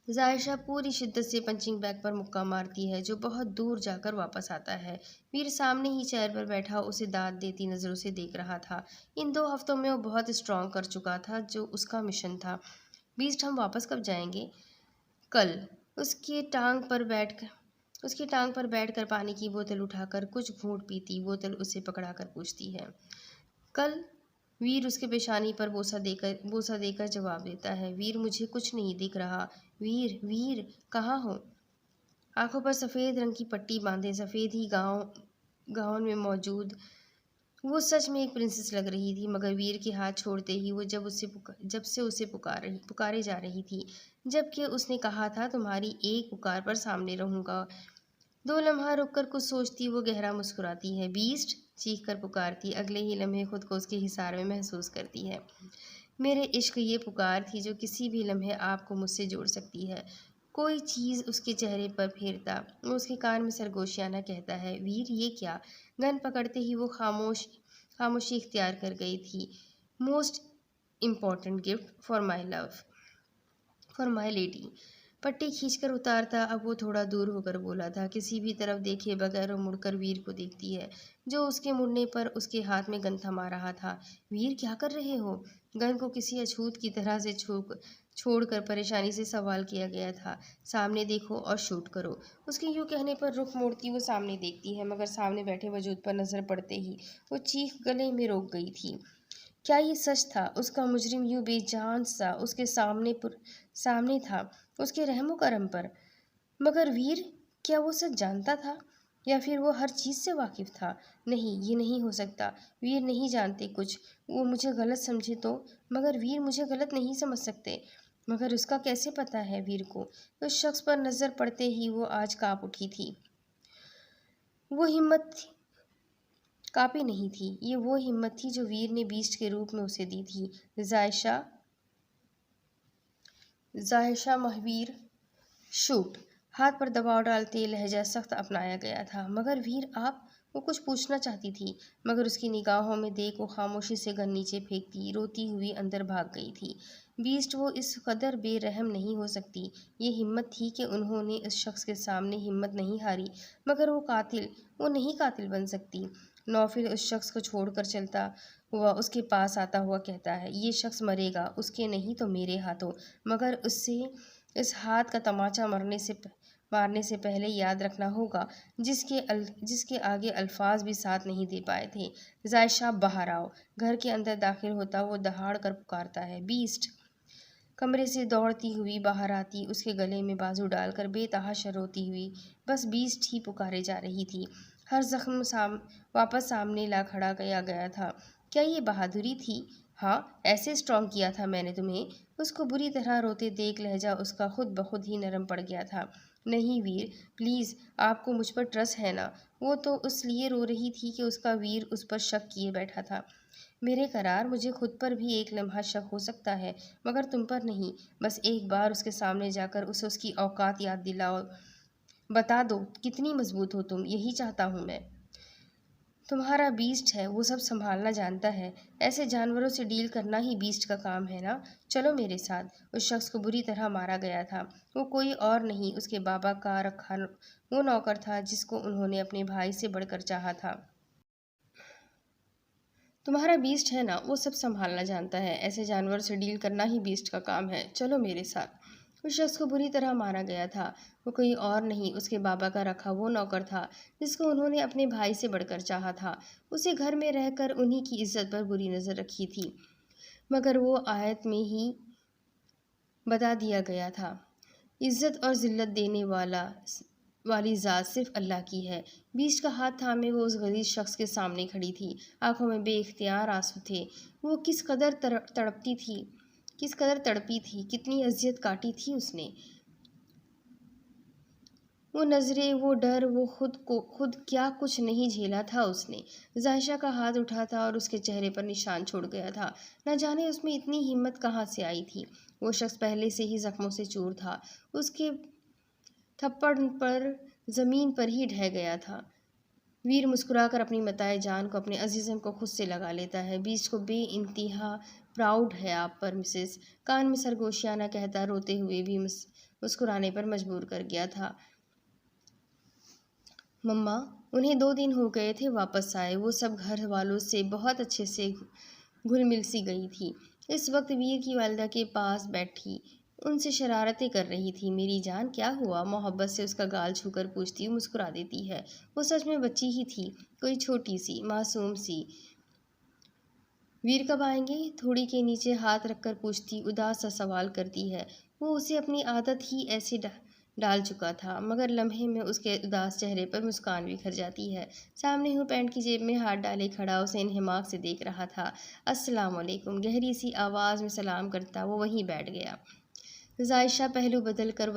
عائشہ پوری شدت سے پنچنگ بیگ پر مکہ مارتی ہے جو بہت دور جا کر واپس آتا ہے۔ ویر سامنے ہی چیئر پر بیٹھا اسے داد دیتی نظروں سے دیکھ رہا تھا۔ ان 2 ہفتوں میں وہ بہت اسٹرانگ کر چکا تھا جو اس کا مشن تھا۔ بیسٹ ہم واپس کب جائیں گے؟ کل۔ اس کی ٹانگ پر بیٹھ کر پانی کی بوتل اٹھا کر کچھ گھونٹ پیتی بوتل اسے پکڑا کر پوچھتی ہے، کل؟ ویر اس کے پیشانی پر بوسہ دے کر جواب دیتا ہے، ویر مجھے کچھ نہیں دکھ رہا، ویر کہاں ہو؟ آنکھوں پر سفید رنگ کی پٹی باندھے سفید ہی گاؤن میں موجود وہ سچ میں ایک پرنسس لگ رہی تھی، مگر ویر کے ہاتھ چھوڑتے ہی وہ جب سے اسے پکارے جا رہی تھی، جبکہ اس نے کہا تھا تمہاری ایک پکار پر سامنے رہوں گا۔ 2 لمحہ رک کر کچھ سوچتی وہ گہرا مسکراتی ہے، بیسٹ چیخ کر پکارتی، اگلے ہی لمحے خود کو اس کے حصار میں محسوس کرتی ہے۔ میرے عشق یہ پکار تھی جو کسی بھی لمحے آپ کو مجھ سے جوڑ سکتی ہے۔ کوئی چیز اس کے چہرے پر پھیرتا، وہ اس کے کان میں سرگوشیانہ کہتا ہے، ویر یہ کیا؟ گن پکڑتے ہی وہ خاموشی اختیار کر گئی تھی۔ Most important gift for my lady. پٹی کھینچ کر اتارتا، اب وہ تھوڑا دور ہو کر بولا تھا، کسی بھی طرف دیکھے بغیر وہ مڑ کر ویر کو دیکھتی ہے جو اس کے مڑنے پر اس کے ہاتھ میں گن تھما رہا تھا۔ ویر کیا کر رہے ہو؟ گن کو کسی اچھوت کی طرح سے چھوڑ کر پریشانی سے سوال کیا گیا تھا۔ سامنے دیکھو اور شوٹ کرو۔ اس کے یوں کہنے پر رخ موڑتی وہ سامنے دیکھتی ہے، مگر سامنے بیٹھے وجود پر نظر پڑتے ہی وہ چیخ گلے میں روک گئی تھی۔ کیا یہ سچ تھا؟ اس کا مجرم یوں بے جان سا اس کے سامنے تھا، اس کے رحم و کرم پر۔ مگر ویر، کیا وہ سچ جانتا تھا یا پھر وہ ہر چیز سے واقف تھا؟ نہیں، یہ نہیں ہو سکتا۔ ویر نہیں جانتے کچھ، وہ مجھے غلط سمجھے تو؟ مگر ویر مجھے غلط نہیں سمجھ سکتے۔ مگر اس کا کیسے پتہ ہے ویر کو؟ اس شخص پر نظر پڑتے ہی وہ آج کانپ اٹھی تھی۔ وہ ہمت کاپی نہیں تھی، یہ وہ ہمت تھی جو ویر نے بیسٹ کے روپ میں اسے دی تھی۔ ظاہشہ مہویر شوٹ۔ ہاتھ پر دباؤ ڈالتے لہجہ سخت اپنایا گیا تھا۔ مگر ویر آپ؟ وہ کچھ پوچھنا چاہتی تھی، مگر اس کی نگاہوں میں دیکھ وہ خاموشی سے گن نیچے پھینکتی روتی ہوئی اندر بھاگ گئی تھی۔ بیسٹ، وہ اس قدر بے رحم نہیں ہو سکتی۔ یہ ہمت تھی کہ انہوں نے اس شخص کے سامنے ہمت نہیں ہاری، مگر وہ نہیں قاتل بن سکتی۔ نوفل اس شخص کو چھوڑ کر چلتا ہوا اس کے پاس آتا ہوا کہتا ہے، یہ شخص مرے گا، اس کے نہیں تو میرے ہاتھوں، مگر اسے اس ہاتھ کا تماچا مارنے سے پہلے یاد رکھنا ہوگا جس کے آگے الفاظ بھی ساتھ نہیں دے پائے تھے۔ ظاہشہ باہر آؤ۔ گھر کے اندر داخل ہوتا وہ دہاڑ کر پکارتا ہے، بیسٹ! کمرے سے دوڑتی ہوئی باہر آتی، اس کے گلے میں بازو ڈال کر بے تحاشا روتی ہوئی بس بیسٹ ہی پکارے جا رہی تھی۔ ہر زخم واپس سامنے لا کھڑا کیا گیا تھا۔ کیا یہ بہادری تھی؟ ہاں، ایسے اسٹرانگ کیا تھا میں نے تمہیں۔ اس کو بری طرح روتے دیکھ لہجہ اس کا خود بخود ہی نرم پڑ گیا تھا۔ نہیں ویر، پلیز، آپ کو مجھ پر ٹرسٹ ہے نا؟ وہ تو اس لیے رو رہی تھی کہ اس کا ویر اس پر شک کیے بیٹھا تھا۔ میرے قرار، مجھے خود پر بھی ایک لمحہ شک ہو سکتا ہے، مگر تم پر نہیں۔ بس ایک بار اس کے سامنے جا کر اسے اس کی اوقات یاد دلاؤ، بتا دو کتنی مضبوط ہو تم، یہی چاہتا ہوں میں۔ تمہارا بیسٹ ہے، وہ سب سنبھالنا جانتا ہے۔ ایسے جانوروں سے ڈیل کرنا ہی بیسٹ کا کام ہے نا؟ چلو میرے ساتھ۔ اس شخص کو بری طرح مارا گیا تھا، وہ کوئی اور نہیں اس کے بابا کا رکھا وہ نوکر تھا جس کو انہوں نے اپنے بھائی سے بڑھ کر چاہا تھا۔ تمہارا بیسٹ ہے نا؟ وہ سب سنبھالنا جانتا ہے۔ ایسے جانوروں سے ڈیل کرنا ہی بیسٹ کا کام ہے۔ چلو میرے ساتھ۔ اس شخص کو بری طرح مارا گیا تھا، وہ کوئی اور نہیں اس کے بابا کا رکھا وہ نوکر تھا جس کو انہوں نے اپنے بھائی سے بڑھ کر چاہا تھا۔ اسے گھر میں رہ کر انہی کی عزت پر بری نظر رکھی تھی، مگر وہ آیت میں ہی بتا دیا گیا تھا، عزت اور ذلت دینے والی ذات صرف اللہ کی ہے۔ بیسٹ کا ہاتھ تھامے وہ اس غلیظ شخص کے سامنے کھڑی تھی، آنکھوں میں بے اختیار آنسو تھے۔ وہ کس قدر تڑپی تھی، کتنی اذیت کاٹی تھی اس نے۔ وہ نظریں، وہ ڈر، وہ خود کیا کچھ نہیں جھیلا تھا اس نے۔ ظاہشہ کا ہاتھ اٹھا تھا اور اس کے چہرے پر نشان چھوڑ گیا تھا۔ نہ جانے اس میں اتنی ہمت کہاں سے آئی تھی۔ وہ شخص پہلے سے ہی زخموں سے چور تھا، اس کے تھپڑ پر زمین پر ہی ڈھہ گیا تھا۔ ویر مسکرا کر اپنی متاع جان کو، اپنے عزیزم کو خود سے لگا لیتا ہے۔ بیسٹ کو بے انتہا پراؤڈ ہے آپ پر مسز، کان میں سرگوشیانہ کہتا روتے ہوئے بھی مسکرانے پر مجبور کر گیا تھا۔ مما، انہیں 2 دن ہو گئے تھے واپس آئے، وہ سب گھر والوں سے بہت اچھے سے گھل مل سی گئی تھی۔ اس وقت ویر کی والدہ کے پاس بیٹھی ان سے شرارتیں کر رہی تھی۔ میری جان، کیا ہوا؟ محبت سے اس کا گال چھو کر پوچھتی مسکرا دیتی ہے۔ وہ سچ میں بچی ہی تھی، کوئی چھوٹی سی معصوم سی۔ ویر کب آئیں گے؟ تھوڑی کے نیچے ہاتھ رکھ کر پوچھتی اداس سا سوال کرتی ہے۔ وہ اسے اپنی عادت ہی ایسے ڈال چکا تھا، مگر لمحے میں اس کے اداس چہرے پر مسکان بکھر جاتی ہے۔ سامنے ہوں پینٹ کی جیب میں ہاتھ ڈالے کھڑا اسے انہماک سے دیکھ رہا تھا۔ السلام علیکم، گہری سی آواز میں سلام کرتا وہ وہیں بیٹھ گیا۔ ظاہشہ پہلو بدل کر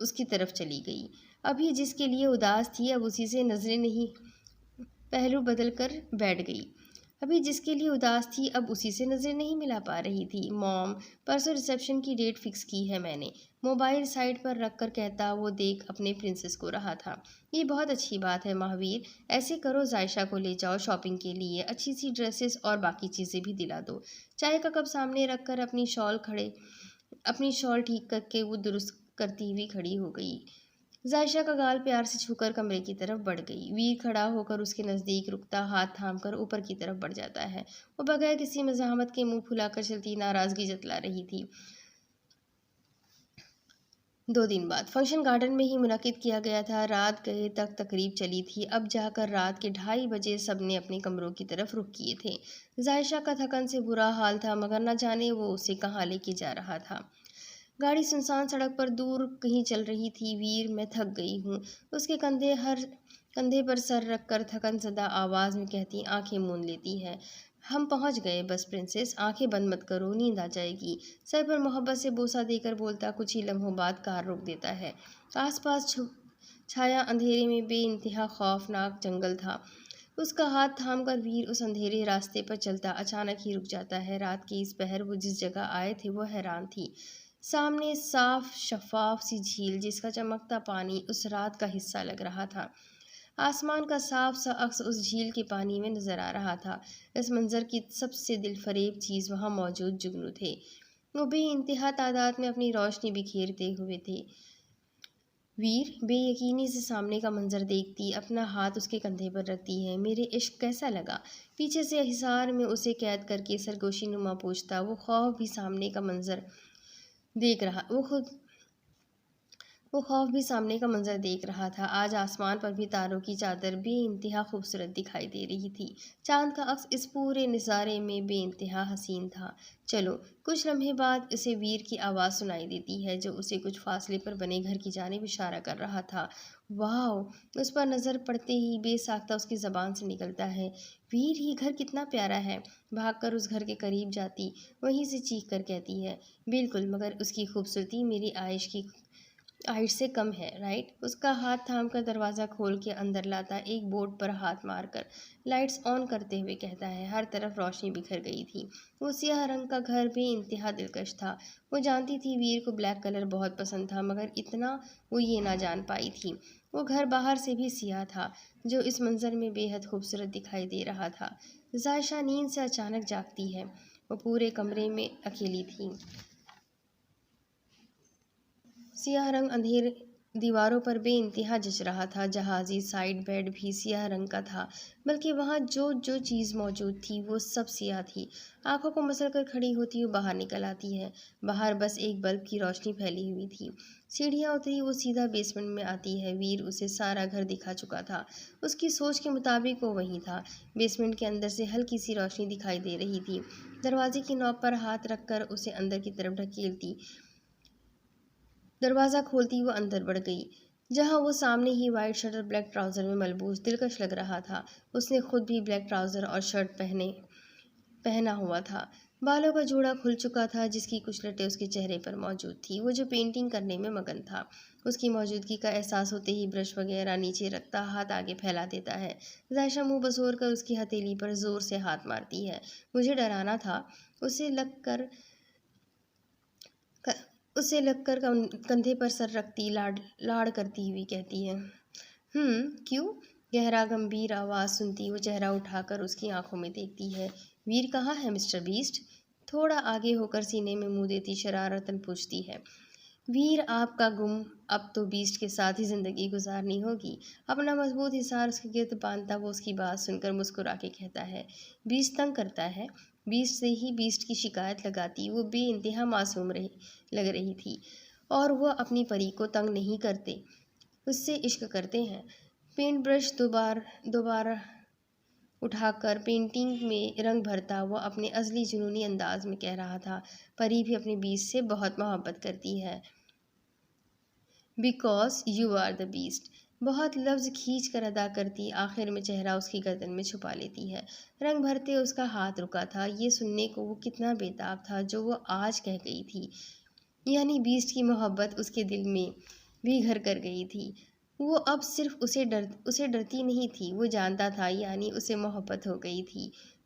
اس کی طرف چلی گئی۔ ابھی جس کے لیے اداس تھی اب اسی سے نظریں نہیں، پہلو بدل کر بیٹھ گئی۔ ابھی جس کے لیے اداس تھی اب اسی سے نظر نہیں ملا پا رہی تھی۔ موم، پرسوں ریسیپشن کی ڈیٹ فکس کی ہے میں نے، موبائل سائڈ پر رکھ کر کہتا وہ دیکھ اپنے پرنسس کو رہا تھا۔ یہ بہت اچھی بات ہے مہاویر، ایسے کرو ضائشہ کو لے جاؤ شاپنگ کے لیے، اچھی سی ڈریسز اور باقی چیزیں بھی دلا دو۔ چائے کا کپ سامنے رکھ کر اپنی شال ٹھیک کر کے وہ درست کرتی ہوئی کھڑی ہو گئی۔ ضائشہ کا گال پیار سے چھو کر کمرے کی طرف بڑھ گئی۔ ویر کھڑا ہو کر اس کے نزدیک رکتا، ہاتھ تھام کر اوپر کی طرف بڑھ جاتا ہے۔ وہ بغیر کسی مزاحمت کے منہ پھلا کر چلتی ناراضگی جتلا رہی تھی۔ 2 دن بعد فنکشن گارڈن میں ہی منعقد کیا گیا تھا۔ رات گئے تک تقریب چلی تھی، اب جا کر رات کے 2:30 بجے سب نے اپنے کمروں کی طرف رخ کیے تھے۔ ضائشہ کا تھکن سے برا حال تھا مگر نہ جانے وہ اسے کہاں لے کے جا رہا تھا۔ گاڑی سنسان سڑک پر دور کہیں چل رہی تھی۔ ویر، میں تھک گئی ہوں، اس کے کندھے پر سر رکھ کر تھکن زدہ آواز میں کہتی آنکھیں موند لیتی ہے۔ ہم پہنچ گئے بس پرنسس، آنکھیں بند مت کرو، نیند آ جائے گی۔ سر پر محبت سے بوسہ دے کر بولتا کچھ ہی لمحوں بعد کار روک دیتا ہے۔ آس پاس چھایا اندھیرے میں بے انتہا خوفناک جنگل تھا۔ اس کا ہاتھ تھام کر ویر اس اندھیرے راستے پر چلتا اچانک ہی رک جاتا ہے۔ رات کے اس پہر وہ جس جگہ آئے تھے وہ حیران تھی۔ سامنے صاف شفاف سی جھیل جس کا چمکتا پانی اس رات کا حصہ لگ رہا تھا۔ آسمان کا صاف سا عکس اس جھیل کے پانی میں نظر آ رہا تھا۔ اس منظر کی سب سے دل فریب چیز وہاں موجود جگنو تھے۔ وہ بے انتہا تعداد میں اپنی روشنی بکھیرتے ہوئے تھے۔ ویر بے یقینی سے سامنے کا منظر دیکھتی، اپنا ہاتھ اس کے کندھے پر رکھتی ہے۔ میرے عشق کیسا لگا؟ پیچھے سے حصار میں اسے قید کر کے سرگوشی نما پوچھتا۔ وہ خوف بھی سامنے کا منظر دیکھ رہا تھا۔ آج آسمان پر بھی تاروں کی چادر بے انتہا خوبصورت دکھائی دے رہی تھی۔ چاند کا عکس اس پورے نظارے میں بے انتہا حسین تھا۔ چلو۔ کچھ لمحے بعد اسے ویر کی آواز سنائی دیتی ہے جو اسے کچھ فاصلے پر بنے گھر کی جانب اشارہ کر رہا تھا۔ واؤ! اس پر نظر پڑتے ہی بے ساختہ اس کی زبان سے نکلتا ہے ویر، یہ گھر کتنا پیارا ہے۔ بھاگ کر اس گھر کے قریب جاتی، وہیں سے چیخ کر کہتی ہے بالکل، مگر اس کی خوبصورتی میری عائش سے کم ہے، رائٹ؟ اس کا ہاتھ تھام کر دروازہ کھول کے اندر لاتا، ایک بورڈ پر ہاتھ مار کر لائٹس آن کرتے ہوئے کہتا ہے۔ ہر طرف روشنی بکھر گئی تھی۔ وہ سیاہ رنگ کا گھر بے انتہا دلکش تھا۔ وہ جانتی تھی ویر کو بلیک کلر بہت پسند تھا مگر اتنا وہ یہ نہ جان پائی تھی۔ وہ گھر باہر سے بھی سیاہ تھا جو اس منظر میں بے حد خوبصورت دکھائی دے رہا تھا۔ ضائشہ نیند سے اچانک جاگتی ہے۔ وہ پورے کمرے میں اکیلی تھی۔ سیاہ رنگ اندھیرے دیواروں پر بے انتہا جچ رہا تھا۔ جہازی سائیڈ بیڈ بھی سیاہ رنگ کا تھا، بلکہ وہاں جو چیز موجود تھی وہ سب سیاہ تھی۔ آنکھوں کو مسل کر کھڑی ہوتی وہ باہر نکل آتی ہے۔ باہر بس ایک بلب کی روشنی پھیلی ہوئی تھی۔ سیڑھیاں اتری وہ سیدھا بیسمنٹ میں آتی ہے۔ ویر اسے سارا گھر دکھا چکا تھا۔ اس کی سوچ کے مطابق وہ وہیں تھا۔ بیسمنٹ کے اندر سے ہلکی سی روشنی دکھائی دے رہی تھی۔ دروازے کی نوب پر ہاتھ رکھ کر اسے اندر کی طرف ڈھکیلتی دروازہ کھولتی وہ اندر بڑھ گئی، جہاں وہ سامنے ہی وائٹ شرٹ اور بلیک ٹراؤزر میں ملبوس دلکش لگ رہا تھا۔ اس نے خود بھی بلیک ٹراؤزر اور شرٹ پہنا ہوا تھا۔ بالوں کا جوڑا کھل چکا تھا جس کی کچھ لٹیں اس کے چہرے پر موجود تھی۔ وہ جو پینٹنگ کرنے میں مگن تھا، اس کی موجودگی کا احساس ہوتے ہی برش وغیرہ نیچے رکھتا ہاتھ آگے پھیلا دیتا ہے۔ ضائشہ منہ بزور کر اس کی ہتھیلی پر زور سے ہاتھ مارتی ہے۔ مجھے ڈرانا تھا، اسے لگ کر کندھے پر سر رکھتی لاڑ کرتی ہوئی کہتی ہے۔ کیوں؟ گہرا گمبھیر آواز سنتی وہ چہرہ اٹھا کر اس کی آنکھوں میں دیکھتی ہے۔ ویر کہاں ہے مسٹر بیسٹ؟ تھوڑا آگے ہو کر سینے میں منہ دیتی شرارتاً پوچھتی ہے۔ ویر آپ کا گم، اب تو بیسٹ کے ساتھ ہی زندگی گزارنی ہوگی۔ اپنا مضبوط حصار اس کے گرد باندھتا وہ اس کی بات سن کر مسکرا کے کہتا ہے۔ بیسٹ تنگ کرتا ہے؟ بیسٹ سے ہی بیسٹ کی شکایت لگاتی وہ بے انتہا معصوم لگ رہی تھی۔ اور وہ اپنی پری کو تنگ نہیں کرتے، اس سے عشق کرتے ہیں۔ پینٹ برش دوبارہ اٹھا کر پینٹنگ میں رنگ بھرتا وہ اپنے ازلی جنونی انداز میں کہہ رہا تھا۔ پری بھی اپنے بیسٹ سے بہت محبت کرتی ہے۔ Because you are the best, بہت لفظ کھینچ کر ادا کرتی آخر میں چہرہ اس کی گردن میں چھپا لیتی ہے۔ رنگ بھرتے اس کا ہاتھ رکا تھا۔ یہ سننے کو وہ کتنا بے تاب تھا جو وہ آج کہہ گئی تھی، یعنی بیسٹ کی محبت اس کے دل میں بھی گھر کر گئی تھی۔ وہ اب صرف اسے ڈرتی نہیں تھی، وہ جانتا تھا، یعنی اسے محبت ہو گئی تھی۔